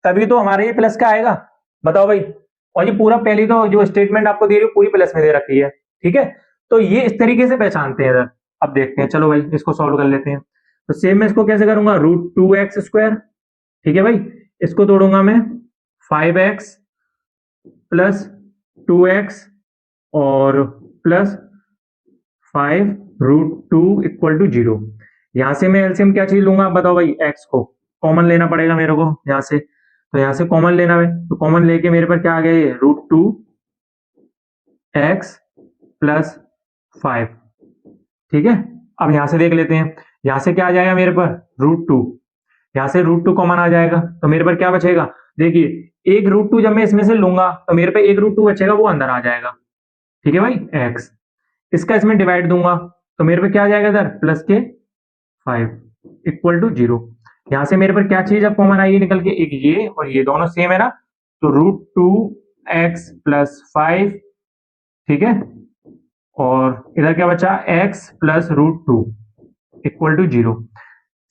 तभी तो हमारे ये प्लस का आएगा। बताओ भाई, और ये पूरा पहली तो जो स्टेटमेंट आपको दे रही हूँ पूरी प्लस में दे रखी है। ठीक है, तो ये इस तरीके से पहचानते हैं इधर। अब देखते हैं, चलो भाई इसको सॉल्व कर लेते हैं। तो सेम मैं इसको कैसे करूंगा, √2x²। ठीक है भाई, इसको तोड़ूंगा मैं 5x +2x और +5 √2 इक्वल टू 0। यहां से मैं एलसीएम क्या चीज लूंगा बताओ भाई, x को कॉमन लेना पड़ेगा मेरे को यहां से, तो यहां से कॉमन लेना है, तो कॉमन लेके मेरे पर क्या आ गया, ये √2x +5। ठीक है, अब यहां से देख लेते हैं, यहां से क्या आ जाएगा मेरे पर √2, यहां से √2 कॉमन आ जाएगा तो मेरे पर क्या बचेगा, देखिए एक √2 जब मैं इसमें से लूंगा तो मेरे पे एक √2 बचेगा, वो अंदर आ जाएगा। ठीक है भाई, x इसका इसमें डिवाइड दूंगा तो मेरे पे क्या आ जाएगा इधर +5 इक्वल टू 0। यहां से मेरे पर क्या चीज अब कॉमन आएगी निकल के, एक ये और ये दोनों सेम है ना, तो √2x +5। ठीक है, और इधर क्या बचा, x +√2 इक्वल टू 0।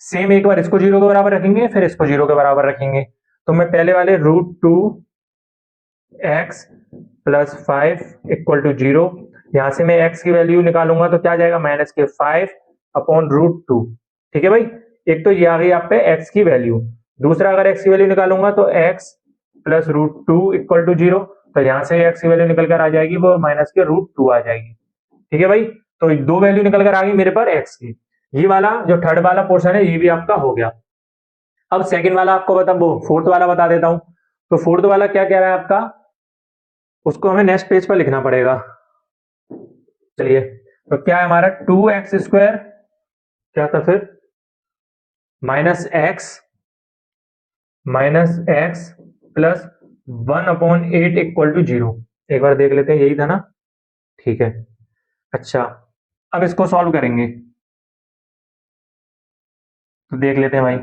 सेम एक बार इसको 0 के बराबर रखेंगे फिर इसको 0 के बराबर रखेंगे। तो मैं पहले वाले √2x +5 इक्वल टू 0, यहां से मैं x की वैल्यू निकालूंगा तो क्या आ जाएगा -5/√2। ठीक है भाई, एक तो ये आ गई आप पे x की वैल्यू, दूसरा अगर x की वैल्यू निकालूंगा तो x +√2 इक्वल टू 0, तो यहां से x की वैल्यू निकल कर आ जाएगी वो -√2 आ जाएगी। ठीक है भाई, तो दो वैल्यू निकल कर आ गई मेरे पर x की। ये वाला जो थर्ड वाला पोर्शन है ये भी आपका हो गया। अब सेकंड वाला आपको बता, वो फोर्थ वाला बता देता हूं। तो फोर्थ वाला क्या कह रहा है आपका, उसको हमें नेक्स्ट पेज पर लिखना पड़ेगा। चलिए, तो क्या है हमारा 2x², क्या था फिर -x +1/8 इक्वल टू 0। एक बार देख लेते हैं, यही था ना, ठीक है। अच्छा, अब इसको सॉल्व करेंगे तो देख लेते हैं भाई।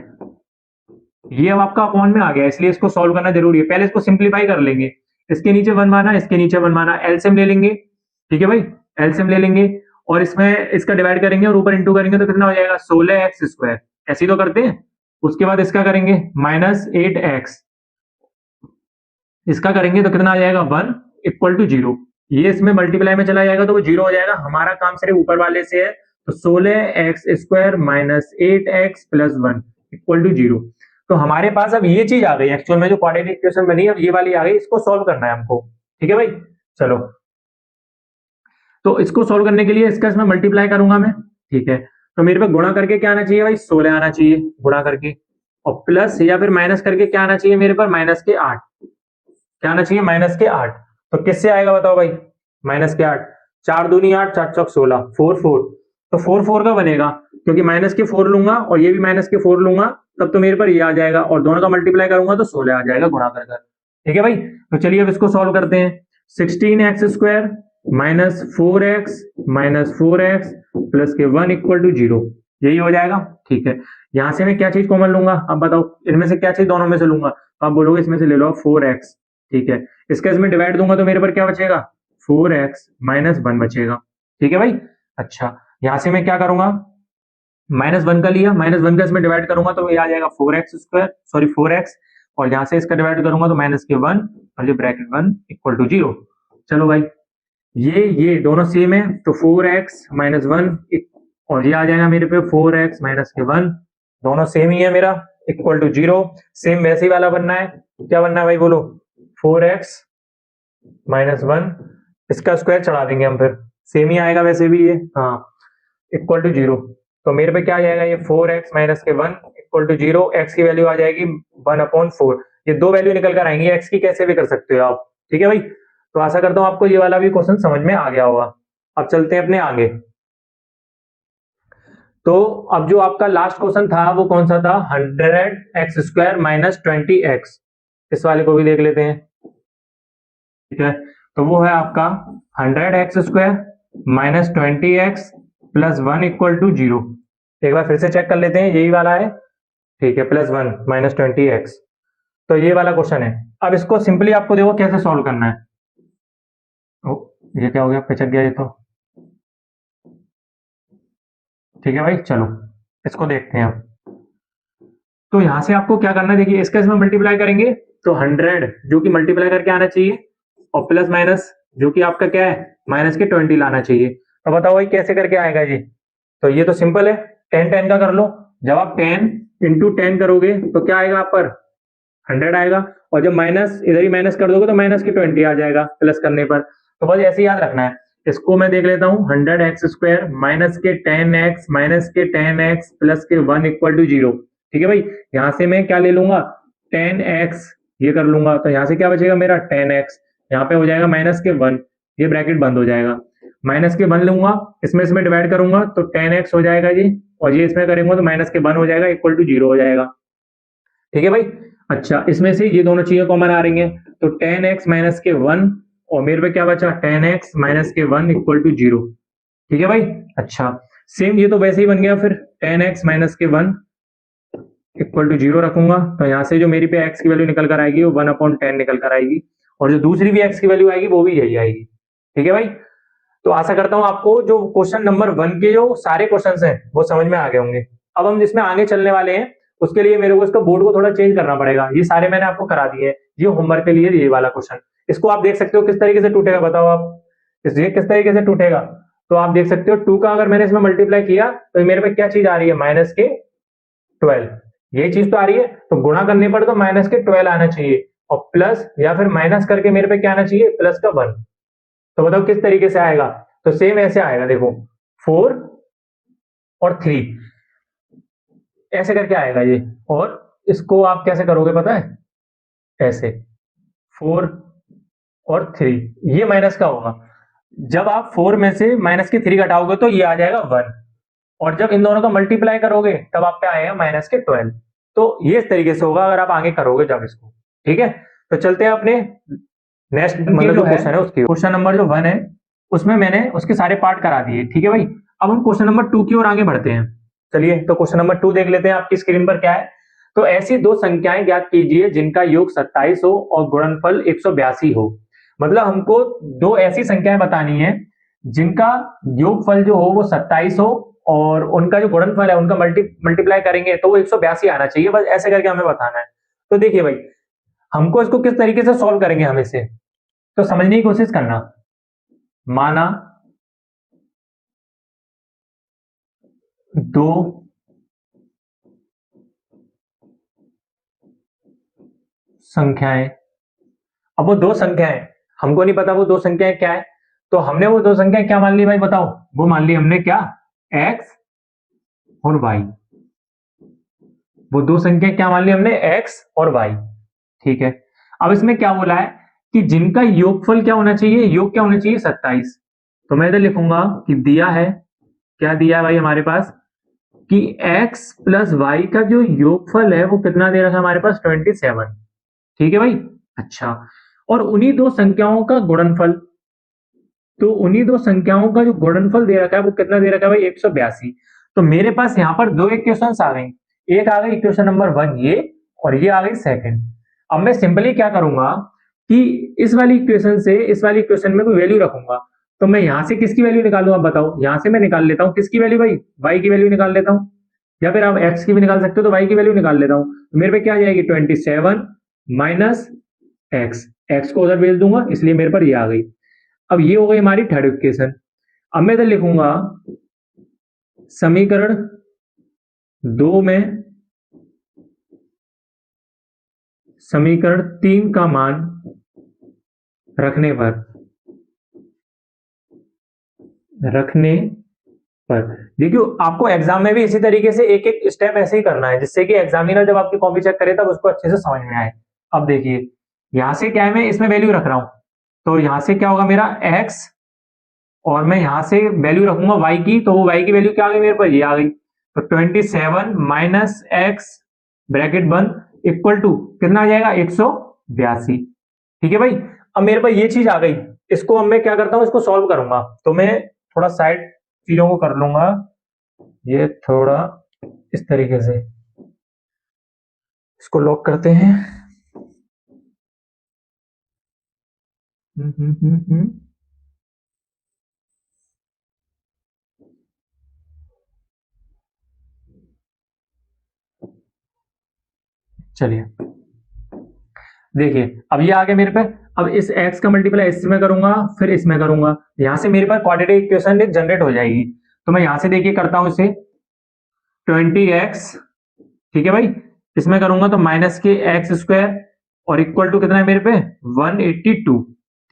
ये अब आपका अपॉन में आ गया, इसलिए इसको सॉल्व करना जरूरी है। पहले इसको सिंप्लीफाई कर लेंगे। इसके नीचे 1 माना, इसके नीचे 1 माना, एलसीएम ले लेंगे। ठीक है भाई, एलसीएम ले लेंगे और इसमें इसका डिवाइड करेंगे और ऊपर इंटू करेंगे तो कितना हो जाएगा 16x²। ऐसे ही तो करते हैं। उसके बाद इसका करेंगे -8x, इसका करेंगे तो कितना आ जाएगा 1 इक्वल टू 0। ये इसमें मल्टीप्लाई में चला जाएगा तो वो 0 हो जाएगा। हमारा काम सिर्फ ऊपर वाले से है, तो 16x² -8x + 1 इक्वल टू 0। तो हमारे पास अब ये चीज आ गई एक्चुअल में, जो क्वाड्रेटिक इक्वेशन बनी है अब ये वाली आ गई। इसको सॉल्व करना है हमको। ठीक है भाई, चलो। तो इसको सॉल्व करने के लिए इसका इसमें मल्टीप्लाई करूंगा मैं। ठीक है, तो मेरे पे गुणा करके क्या आना चाहिए भाई 16 आना चाहिए गुणा करके, और प्लस या फिर माइनस करके क्या आना चाहिए मेरे पर -8। क्या आना चाहिए -8। तो किससे आएगा बताओ भाई -8। 4 दूनी 8, 4 चौक 16, 4 4। तो 4 4 का बनेगा, क्योंकि माइनस के 4 लूंगा और ये भी माइनस के 4 लूंगा, तब तो मेरे पर ये आ जाएगा और दोनों का मल्टीप्लाई करूंगा तो 16 आ जाएगा गुणा कर। ठीक है भाई, तो चलिए अब इसको सॉल्व करते हैं। 16x² -4x -4x प्लस के 1 इक्वल टू 0, यही हो जाएगा। ठीक है, यहां से मैं क्या चीज कॉमन लूंगा अब बताओ, इनमें से क्या चीज दोनों में से लूंगा। तो आप बोलोगे इसमें से ले लो 4x। ठीक है, इसका इसमें डिवाइड दूंगा तो मेरे पर क्या बचेगा 4x -1 बचेगा। ठीक है भाई। अच्छा, यहां से मैं क्या करूंगा, -1 का लिया, -1 का इसमें डिवाइड करूंगा तो ये आ जाएगा 4x, और यहां से इसका डिवाइड करूंगा तो -1 और ये ब्रैकेट 1 इक्वल टू 0। चलो भाई, ये दोनों सेम है तो 4x -1 और ये आ जाएगा मेरे पे 4x -1, दोनों सेम ही है मेरा, इक्वल टू 0। सेम वैसे ही वाला बनना है। क्या बनना है भाई बोलो, 4x -1, इसका स्क्वायर चढ़ा देंगे हम, फिर सेम ही आएगा वैसे भी ये, हाँ, इक्वल टू 0। तो मेरे पे क्या आ जाएगा ये 4x -1 इक्वल टू 0। x की वैल्यू आ जाएगी 1/4। ये दो वैल्यू निकल कर आएंगी, x की कैसे भी कर सकते हो आप। ठीक है भाई, तो आशा करता हूं आपको ये वाला भी क्वेश्चन समझ में आ गया होगा। अब चलते हैं अपने आगे। तो अब जो आपका लास्ट क्वेश्चन था वो कौन सा था, 100x² -20x। इस वाले को भी देख लेते हैं। ठीक है, तो वो है आपका 100x² -20x + 1 इक्वल टू 0। एक बार फिर से चेक कर लेते हैं, यही वाला है। ठीक है, +1 -20x, तो ये वाला क्वेश्चन है। अब इसको सिंपली आपको देखो कैसे सॉल्व करना है। ओ, ये क्या हो गया, पिचक गया ये तो। ठीक है भाई, चलो इसको देखते हैं अब। तो यहां से आपको क्या करना है, देखिए इसका इसमें मल्टीप्लाई करेंगे तो 100 जो कि मल्टीप्लाई करके आना चाहिए, और प्लस माइनस जो कि आपका क्या है -20 लाना चाहिए। तो बताओ भाई कैसे करके आएगा जी। तो ये तो सिंपल है, 10 10 का कर लो। जब आप 10 × 10 करोगे तो क्या आएगा आप पर 100 आएगा, और जब माइनस इधर ही माइनस कर दोगे तो -20 आ जाएगा प्लस करने पर। तो बस ऐसे याद रखना है। इसको मैं देख लेता हूँ, 100x² -10x + 1 इक्वल टू 0। ठीक है भाई, यहां से मैं क्या ले लूंगा 10x, ये कर लूंगा तो यहां से क्या बचेगा मेरा 10x, यहाँ पे हो जाएगा -1, ये ब्रैकेट बंद हो जाएगा। -1 लूंगा, इसमें डिवाइड करूंगा तो 10x हो जाएगा जी, और ये इसमें करेंगे तो -1 हो जाएगा इक्वल टू 0 हो जाएगा। ठीक है भाई। अच्छा, इसमें से ये दोनों चीजें कॉमन आ रही हैं, तो 10x -1 और मेरे पे क्या बचा 10x -1 इक्वल टू 0। ठीक है भाई। अच्छा, सेम ये तो वैसे ही बन गया, फिर 10x -1 इक्वल टू 0 रखूंगा तो यहाँ से जो मेरी पे x की वैल्यू निकल कर आएगी वो 1/10 निकल कर आएगी, और जो दूसरी भी x की वैल्यू आएगी वो भी यही आएगी। ठीक है भाई, तो आशा करता हूं आपको जो क्वेश्चन नंबर 1 के जो सारे क्वेश्चंस हैं वो समझ में आ गए होंगे। अब हम जिसमें आगे चलने वाले हैं उसके लिए मेरे को इसका बोर्ड को थोड़ा चेंज करना पड़ेगा। ये सारे मैंने आपको करा दिए हैं, ये होमवर्क के लिए ये वाला क्वेश्चन। इसको आप देख सकते हो किस तरीके से टूटेगा, बताओ आप ये किस तरीके से टूटेगा। तो आप देख सकते हो 2 का अगर मैंने इसमें मल्टीप्लाई किया तो मेरे पे क्या चीज आ रही है -12, ये चीज तो आ रही है। तो गुणा करने पर तो -12 आना चाहिए, और प्लस या फिर माइनस करके मेरे पे क्या आना चाहिए +1। तो बताओ किस तरीके से आएगा। तो सेम ऐसे आएगा, देखो 4 और 3 ऐसे करके आएगा ये। और इसको आप कैसे करोगे पता है, ऐसे 4 और 3, ये माइनस का होगा। जब आप 4 में से -3 घटाओगे तो ये आ जाएगा 1, और जब इन दोनों का मल्टीप्लाई करोगे तब आप पे आएगा -12। तो ये इस तरीके से होगा अगर आप आगे करोगे जब इसको। ठीक है, तो चलते हैं अपने नेक्स्ट मतलब जो क्वेश्चन है उसकी। क्वेश्चन नंबर जो 1 है उसमें मैंने उसके सारे पार्ट करा दिए, ठीक है भाई। अब हम क्वेश्चन नंबर 2 की ओर आगे बढ़ते हैं। चलिए तो क्वेश्चन नंबर 2 देख लेते हैं आपकी स्क्रीन पर क्या है। तो ऐसी दो संख्याएं ज्ञात कीजिए जिनका योग 27 हो और गुणनफल 182 हो। मतलब हमको दो ऐसी संख्याएं बतानी है जिनका योगफल जो हो वो 27 हो और उनका जो गुणनफल है उनका मल्टीप्लाई करेंगे तो वो 182 आना चाहिए, बस ऐसे करके हमें बताना है। तो देखिए भाई, हमको इसको किस तरीके से सॉल्व करेंगे हम इसे, तो समझने की कोशिश करना। माना दो संख्याएं, अब वो दो संख्याएं, हमको नहीं पता वो दो संख्याएं क्या है, तो हमने वो दो संख्याएं क्या मान ली भाई बताओ, वो मान ली हमने क्या, x और y। वो दो संख्या क्या मान ली हमने, x और y, ठीक है। अब इसमें क्या बोला है कि जिनका योगफल क्या होना चाहिए, योग क्या होना चाहिए 27। तो मैं इधर लिखूंगा कि दिया है, क्या दिया है भाई हमारे पास, कि x प्लस वाई का जो योगफल है वो कितना दे रखा है हमारे पास 27, ठीक है भाई। अच्छा, और उन्हीं दो संख्याओं का गुणनफल, तो उन्हीं दो संख्याओं का जो गुणनफल दे रखा है वो कितना दे रखा है भाई 182। तो मेरे पास यहाँ पर दो इक्वेशंस आ गई, एक आ गई इक्वेशन नंबर 1 ये, और ये आ गई सेकंड। अब मैं सिंपली क्या करूंगा कि इस वाली इक्वेशन से इस वाली इक्वेशन में कोई वैल्यू रखूंगा। तो मैं यहां से किसकी वैल्यू निकालूं, आप बताओ। यहां से मैं निकाल लेता हूं किसकी वैल्यू भाई, y की वैल्यू निकाल लेता हूं, या फिर आप x की भी निकाल सकते हो, तो y की वैल्यू निकाल लेता हूं। तो मेरे पे क्या आ जाएगी 27 माइनस एक्स, एक्स को उधर भेज दूंगा इसलिए मेरे पर ये आ गई। अब ये हो गई हमारी थर्ड इक्वेशन। अब मैं इधर लिखूंगा समीकरण 2 में समीकरण 3 का मान रखने रखने पर देखियो, आपको एग्जाम में भी इसी तरीके से एक एक स्टेप ऐसे ही करना है जिससे कि एग्जामिनर जब आपकी कॉपी चेक करे तब उसको अच्छे से समझ में आए। अब देखिए, यहां से क्या है, मैं इसमें वैल्यू रख रहा हूं, तो यहां से क्या होगा मेरा x, और मैं यहां से वैल्यू रखूंगा y की, तो वो y की वैल्यू क्या आ गई मेरे पास, ये आ गई। तो 27 माइनस एक्स ब्रैकेट बंद इक्वल टू कितना आ जाएगा 182, ठीक है भाई। अब मेरे पास ये चीज आ गई, इसको अब मैं क्या करता हूं, इसको सॉल्व करूंगा। तो मैं थोड़ा साइड चीजों को कर लूंगा, ये थोड़ा इस तरीके से इसको लॉक करते हैं। हम्म। चलिए देखिए, अब ये आ गया मेरे पे। अब इस x का मल्टीप्लाई इसमें करूंगा फिर इसमें करूंगा, यहां से मेरे पास क्वाड्रेटिक इक्वेशन जनरेट हो जाएगी। तो मैं यहां से देखिए करता हूं इसे 20x, ठीक है भाई, इसमें करूंगा तो माइनस के एक्स स्क्वायर और इक्वल टू कितना है मेरे पे 182,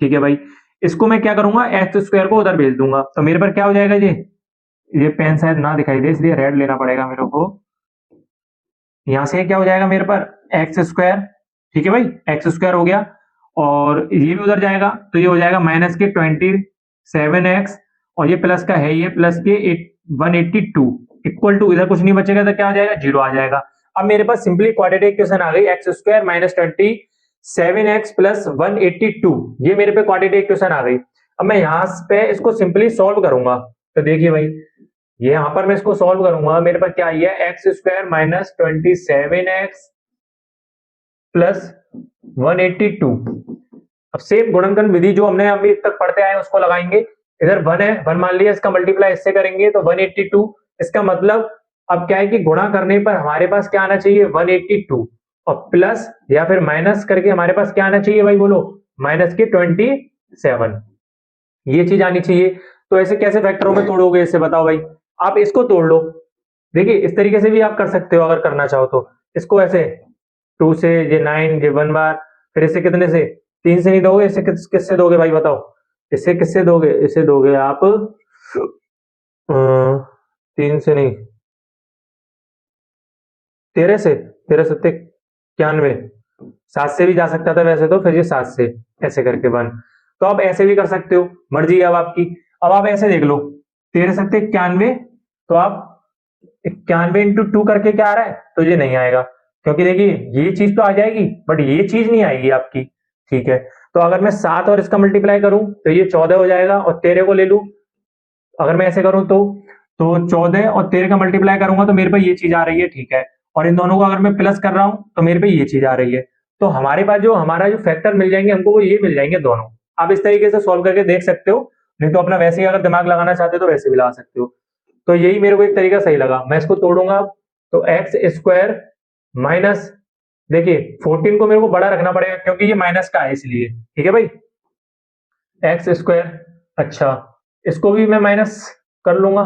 ठीक है भाई। इसको मैं क्या करूंगा, एक्स स्क्वायर को उधर भेज दूंगा, तो मेरे पर क्या हो जाएगा, ये पेन शायद ना दिखाई दे इसलिए रेड लेना पड़ेगा मेरे को। यहां से क्या हो जाएगा मेरे पर एक्स स्क्वायर, ठीक है भाई, एक्स स्क्वायर हो गया, और ये भी उधर जाएगा तो ये हो जाएगा माइनस के 27x, और ये प्लस का है ये प्लस के 182 इक्वल टू, इधर कुछ नहीं बचेगा तो क्या आ जाएगा, जीरो आ जाएगा। अब मेरे पास सिंपली क्वाड्रेटिक इक्वेशन आ गई, x square minus 27x plus 182, ये मेरे पे क्वाड्रेटिक इक्वेशन आ गई। अब मैं यहाँ पे इसको सिंपली सॉल्व करूंगा। तो देखिए भाई, ये यहां पर मैं इसको सॉल्व करूंगा, मेरे पास क्या आई है, x square minus 27x plus 182। अब सेम गुणनखंड विधि जो हमने अभी तक पढ़ते आए उसको लगाएंगे। इधर 1 है, 1 मान लिया, इसका मल्टीप्लाई इससे करेंगे तो 182। इसका मतलब अब क्या है कि गुणा करने पर हमारे पास क्या आना चाहिए 182, और प्लस या फिर माइनस करके हमारे पास क्या आना चाहिए भाई बोलो, माइनस के 27, ये चीज आनी चाहिए। तो ऐसे कैसे फैक्टरों में तोड़ोगे इसे बताओ भाई, आप इसको तोड़ लो। देखिए इस तरीके से भी आप कर सकते हो अगर करना चाहो तो, इसको ऐसे 2 से, ये 9, ये 1 बार, फिर इसे कितने से, 3 से नहीं दोगे, इसे किससे दोगे भाई बताओ, इसे किससे दोगे, इसे दोगे आप 3 से नहीं, 13 से, 13 सत्ते 91, 7 से भी जा सकता था वैसे तो, फिर ये 7 से ऐसे करके 1। तो आप ऐसे भी कर सकते हो, मर्जी है अब आपकी। अब आप ऐसे देख लो, 13 सत्ते 91, तो आप 91 इंटू 2 करके क्या आ रहा है, तो ये नहीं आएगा, क्योंकि देखिए ये चीज तो आ जाएगी बट ये चीज नहीं आएगी आपकी, ठीक है। तो अगर मैं 7 और इसका मल्टीप्लाई करूं तो ये 14 हो जाएगा, और 13 को ले लूं, अगर मैं ऐसे करूं तो 14 और 13 का मल्टीप्लाई करूंगा तो मेरे पे ये चीज आ रही है, ठीक है। और इन दोनों को अगर मैं प्लस कर रहा हूं तो मेरे पे ये चीज आ रही है। तो हमारे पास जो हमारा जो फैक्टर मिल जाएंगे हमको, वो ये मिल जाएंगे दोनों। आप इस तरीके से सॉल्व करके देख सकते हो, नहीं तो अपना वैसे ही अगर दिमाग लगाना चाहते हो तो वैसे भी लगा सकते हो। तो यही मेरे को एक तरीका सही लगा। मैं इसको तोड़ूंगा तो एक्स स्क्वायर माइनस, देखिए 14 को मेरे को बड़ा रखना पड़ेगा क्योंकि ये माइनस का है इसलिए, ठीक है भाई। एक्स स्क्वायर, अच्छा इसको भी मैं माइनस कर लूंगा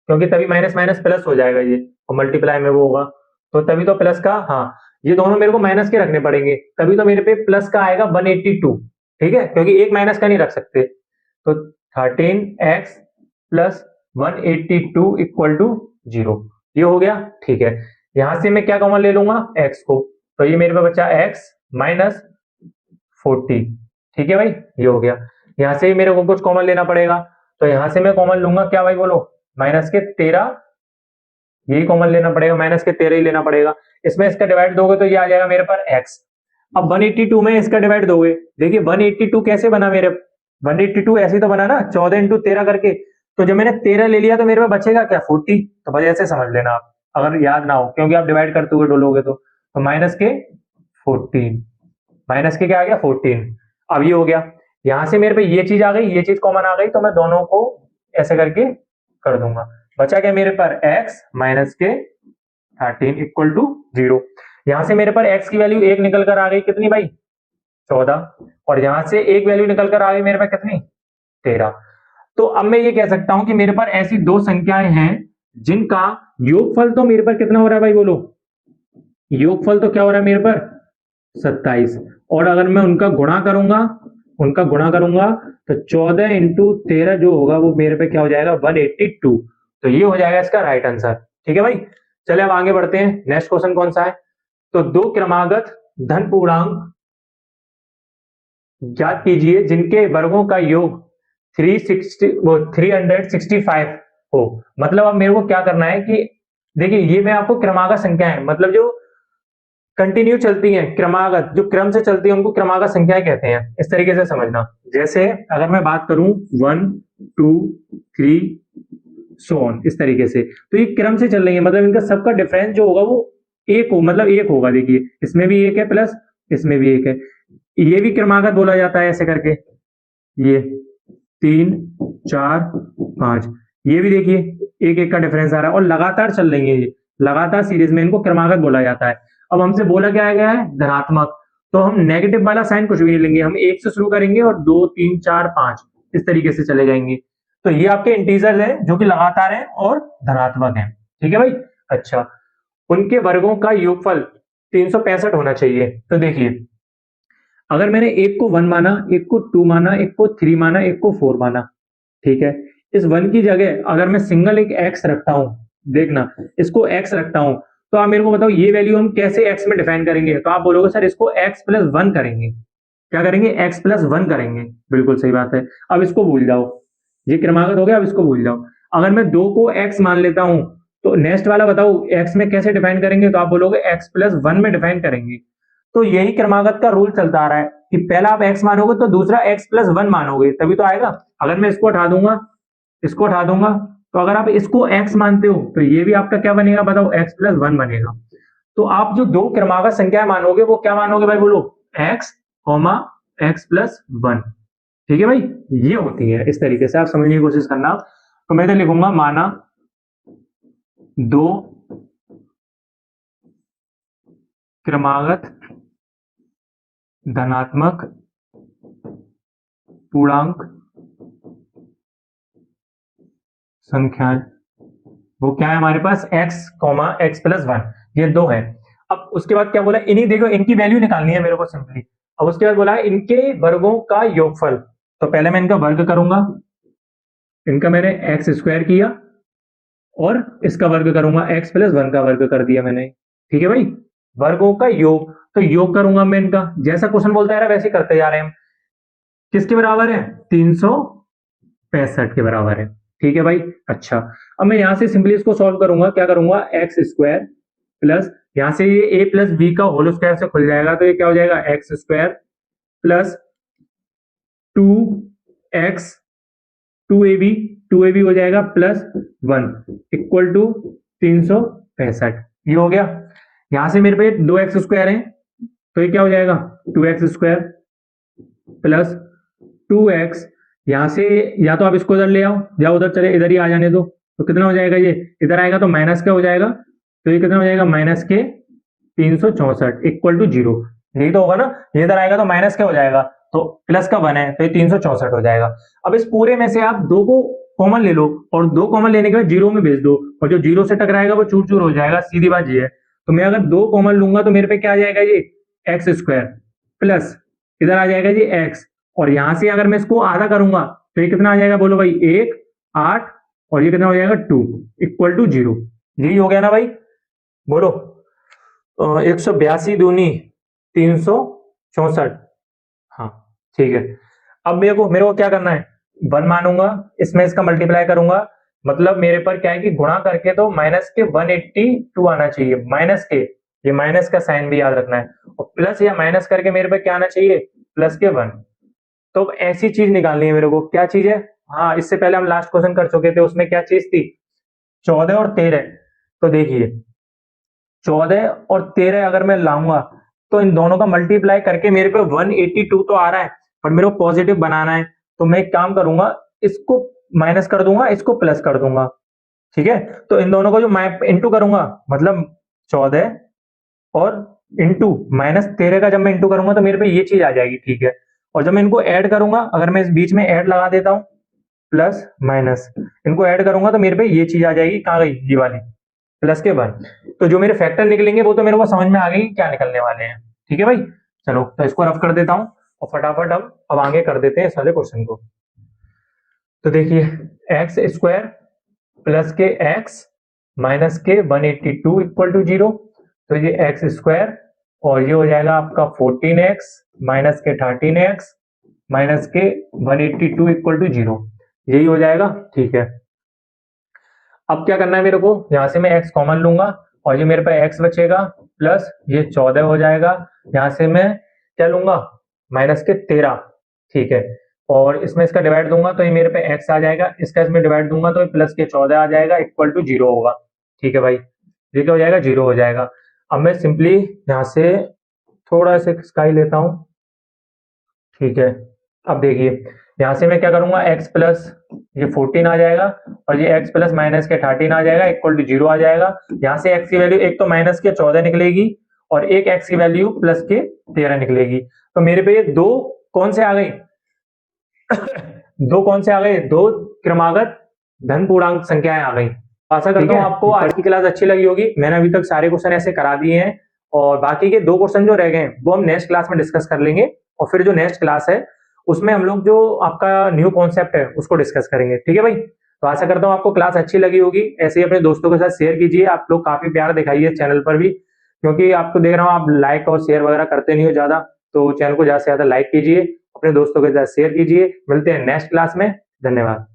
क्योंकि तभी माइनस माइनस प्लस हो जाएगा ये, और मल्टीप्लाई में वो होगा तो तभी तो प्लस का, हाँ ये दोनों मेरे को माइनस के रखने पड़ेंगे तभी तो मेरे पे प्लस का आएगा 182, ठीक है, क्योंकि एक माइनस का नहीं रख सकते। तो 13x प्लस 182 इक्वल टू 0, ये हो गया, ठीक है। यहां से मैं क्या कॉमन ले लूंगा, x को, तो ये मेरे पे बचा x माइनस 40, ठीक है भाई, ये हो गया। यहां से मेरे को कुछ कॉमन लेना पड़ेगा, तो यहां से मैं कॉमन लूंगा क्या भाई बोलो, माइनस के 13, यही कॉमन लेना पड़ेगा, माइनस के 13 ही लेना पड़ेगा। इसमें इसका डिवाइड दोगे तो ये आ जाएगा मेरे पर x। अब 182 में इसका डिवाइड दोगे, देखिए 182 कैसे बना मेरे, 182 ऐसे तो बना ना 14 इंटू 13 करके। तो जब मैंने 13 ले लिया तो मेरे पे बचेगा क्या 40, तो बस ऐसे समझ लेना आप, अगर याद ना हो क्योंकि आप डिवाइड करते हुए डोलोगे तो माइनस के 14, माइनस के क्या आ गया 14। अब ये हो गया, यहां से मेरे पे ये चीज आ गई, ये चीज कॉमन आ गई, तो मैं दोनों को ऐसे करके कर दूंगा। बचा क्या मेरे पर x माइनस के 13 इक्वल टू 0। यहां से मेरे पर x की वैल्यू 1 निकल कर आ गई कितनी भाई 14, और यहां से एक वैल्यू निकल कर आ गई मेरे पास कितनी 13। तो अब मैं ये कह सकता हूं कि मेरे पर ऐसी दो संख्याएं हैं जिनका योगफल तो मेरे पर कितना हो रहा है भाई बोलो, योगफल तो क्या हो रहा है मेरे पर 27, और अगर मैं उनका गुणा करूंगा तो 14 इंटू 13 जो होगा वो मेरे पे क्या हो जाएगा 182। तो ये हो जाएगा इसका राइट आंसर, ठीक है भाई। चले अब आगे बढ़ते हैं, नेक्स्ट क्वेश्चन कौन सा है, तो दो क्रमागत धन पूर्णांक ज्ञात कीजिए जिनके वर्गों का योग 365 हो। मतलब अब मेरे को क्या करना है कि देखिए ये मैं आपको क्रमागत संख्याएं, मतलब जो कंटिन्यू चलती हैं, क्रमागत जो क्रम से चलती है उनको क्रमागत संख्याएं कहते हैं, इस तरीके से समझना। जैसे अगर मैं बात करूं 1 2 3 सो ऑन, इस तरीके से, तो ये क्रम से चल रही है, मतलब इनका सबका डिफरेंस जो होगा वो एक हो, मतलब एक होगा। देखिए इसमें भी एक है प्लस इसमें भी एक है, ये भी क्रमागत बोला जाता है ऐसे करके, ये 3 4 5, ये भी देखिए एक एक का डिफरेंस आ रहा है और लगातार चल रही है, ये लगातार सीरीज में, इनको क्रमागत बोला जाता है। अब हमसे बोला क्या गया है धनात्मक, तो हम नेगेटिव वाला साइन कुछ भी नहीं लेंगे, हम एक से शुरू करेंगे और 2 3 4 5 इस तरीके से चले जाएंगे। तो ये आपके इंटीजर्स हैं जो कि लगातार हैं और धनात्मक हैं, ठीक है भाई। अच्छा, उनके वर्गों का योगफल 365 होना चाहिए। तो देखिए अगर मैंने एक को 1 माना, एक को 2 माना, एक को 3 माना, एक को 4 माना, ठीक है, इस 1 की जगह अगर मैं सिंगल एक x रखता हूं, देखना इसको x रखता हूं, तो आप मेरे को बताओ ये वैल्यू हम कैसे x में डिफाइन करेंगे, तो आप बोलोगे सर इसको x प्लस 1 करेंगे। क्या करेंगे, x प्लस 1 करेंगे, बिल्कुल सही बात है। अब इसको भूल जाओ, ये क्रमागत हो गया, अब इसको भूल जाओ। अगर मैं 2 को x मान लेता हूं तो नेक्स्ट वाला बताओ x में कैसे डिफाइन करेंगे, तो आप बोलोगे x प्लस 1 में डिफाइन करेंगे। तो यही क्रमागत का रूल चलता आ रहा है कि पहला आप x मानोगे तो दूसरा x प्लस 1 मानोगे तभी तो आएगा। अगर मैं इसको हटा दूंगा, इसको हटा दूंगा, तो अगर आप इसको x मानते हो तो ये भी आपका क्या बनेगा बताओ, x प्लस 1 बनेगा। तो आप जो दो क्रमागत संख्या मानोगे वो क्या मानोगे भाई बोलो, x कॉमा x प्लस 1, ठीक है भाई, ये होती है। इस तरीके से आप समझने की कोशिश करना। तो मैं तो लिखूंगा माना दो क्रमागत धनात्मक पूर्णांक संख्याएं, वो क्या है हमारे पास x कॉमा एक्स प्लस 1, ये दो है। अब उसके बाद क्या बोला, इन्हीं देखो इनकी वैल्यू निकालनी है मेरे को सिंपली। अब उसके बाद बोला इनके वर्गों का योगफल, तो पहले मैं इनका वर्ग करूंगा, इनका मैंने एक्स स्क्वायर किया और इसका वर्ग करूंगा, एक्स प्लस 1 का वर्ग कर दिया मैंने, ठीक है भाई। वर्गों का योग, तो योग करूंगा मैं इनका, जैसा क्वेश्चन बोलता है वैसे करते जा रहे हैं हम। किसके बराबर है, 365 के बराबर है, ठीक है भाई। अच्छा, अब मैं यहां से सिंपली इसको सॉल्व करूंगा, क्या करूंगा, एक्स स्क्वायर प्लस, यहां से ये a प्लस बी का होल स्क्वायर से खुल जाएगा, तो ये क्या हो जाएगा x square plus 2x 2ab हो जाएगा प्लस 1 इक्वल टू 365। ये हो गया। यहां से मेरे पे 2x स्क्वायर है, तो ये क्या हो जाएगा 2x स्क्वायर प्लस 2x, यहां से या तो आप इसको इधर ले आओ या उधर चले, इधर ही आ जाने दो। तो कितना हो जाएगा, ये इधर आएगा तो माइनस का हो जाएगा, तो ये कितना हो जाएगा माइनस के 364 इक्वल टू 0। यही तो होगा ना, ये इधर आएगा तो माइनस का हो जाएगा, तो प्लस का 1 है तो ये 364 हो जाएगा। अब इस पूरे में से आप 2 को कॉमन ले लो और 2 कॉमन लेने के बाद 0 में भेज दो, और जो 0 से टकराएगा वो चूर चूर हो जाएगा, सीधी बात ये है। तो मैं अगर 2 कॉमन लूंगा तो मेरे पे क्या आ जाएगा, ये एक्स स्क्वायर प्लस इधर आ जाएगा जी एक्स, और यहां से अगर मैं इसको आधा करूंगा तो ये कितना आ जाएगा, बोलो भाई 1 8, और ये कितना हो जाएगा 2 इक्वल टू 0। यही हो गया ना भाई, बोलो 182 दूनी 364। हाँ ठीक है। अब मेरे को क्या करना है, 1 मानूंगा, इसमें इसका मल्टीप्लाई करूंगा, मतलब मेरे पर क्या है कि गुणा करके तो माइनस के 182 आना चाहिए, माइनस के, ये माइनस का साइन भी याद रखना है, और प्लस या माइनस करके मेरे पर क्या आना चाहिए, प्लस के 1। तो अब ऐसी चीज निकालनी है मेरे को, क्या चीज है, हाँ इससे पहले हम लास्ट क्वेश्चन कर चुके थे, उसमें क्या चीज थी, 14 और 13। तो देखिए 14 और 13 अगर मैं लाऊंगा तो इन दोनों का मल्टीप्लाई करके मेरे पे 182 तो आ रहा है, पर मेरे को पॉजिटिव बनाना है, तो मैं एक काम करूंगा, इसको माइनस कर दूंगा, इसको प्लस कर दूंगा, ठीक है। तो इन दोनों को जो मैं इंटू करूंगा, मतलब 14 और इंटू माइनस 13 का जब मैं इंटू करूंगा तो मेरे पे ये चीज आ जाएगी, ठीक है। और जब मैं इनको ऐड करूंगा, अगर मैं इस बीच में ऐड लगा देता हूं, प्लस माइनस, इनको ऐड करूंगा तो मेरे पे ये चीज आ जाएगी, कहां गई, ये वाली प्लस के 1। तो जो मेरे फैक्टर निकलेंगे वो तो मेरे को समझ में आ गई क्या निकलने वाले हैं, ठीक है भाई। चलो तो इसको रफ कर देता हूं और फटाफट हम अब आगे कर देते हैं इस वाले क्वेश्चन को। तो देखिए एक्स स्क्वायर प्लस के एक्स माइनस के 182 इक्वल टू 0, तो ये एक्स स्क्वायर और ये हो जाएगा आपका 14x माइनस के 13x माइनस के 182 इक्वल टू 0, यही हो जाएगा, ठीक है। अब क्या करना है मेरे को, यहां से मैं x कॉमन लूंगा और ये मेरे पे x बचेगा प्लस ये 14 हो जाएगा, यहां से मैं क्या लूंगा, माइनस के 13, ठीक है। और इसमें इसका डिवाइड दूंगा तो ये मेरे पे x आ जाएगा, इसका इसमें डिवाइड दूंगा तो ये प्लस के 14 आ जाएगा इक्वल टू 0 होगा, ठीक है भाई। ये क्या हो जाएगा, 0 हो जाएगा। अब मैं सिंपली यहाँ से थोड़ा सा स्काई लेता हूं, ठीक है। अब देखिए यहां से मैं क्या करूंगा, x प्लस ये 14 आ जाएगा और ये x प्लस माइनस के 13 आ जाएगा इक्वल टू 0 आ जाएगा। यहां से x की वैल्यू एक तो माइनस के 14 निकलेगी और एक x की वैल्यू प्लस के 13 निकलेगी। तो मेरे पे ये दो कौन से आ गई दो कौन से आ गए, दो क्रमागत धन पूर्णांक संख्याएं आ गई। आशा करता हूँ आपको आज की क्लास अच्छी लगी होगी। मैंने अभी तक सारे क्वेश्चन ऐसे करा दिए हैं और बाकी के 2 क्वेश्चन जो रह गए हैं वो हम नेक्स्ट क्लास में डिस्कस कर लेंगे, और फिर जो नेक्स्ट क्लास है उसमें हम लोग जो आपका न्यू कॉन्सेप्ट है उसको डिस्कस करेंगे, ठीक है भाई। तो आशा करता हूँ आपको क्लास अच्छी लगी होगी, ऐसे ही अपने दोस्तों के साथ शेयर कीजिए। आप लोग काफी प्यार दिखाइए चैनल पर भी, क्योंकि आपको देख रहा हूँ आप लाइक और शेयर वगैरह करते नहीं हो ज्यादा, तो चैनल को ज्यादा से ज्यादा लाइक कीजिए, अपने दोस्तों के साथ शेयर कीजिए। मिलते हैं नेक्स्ट क्लास में, धन्यवाद।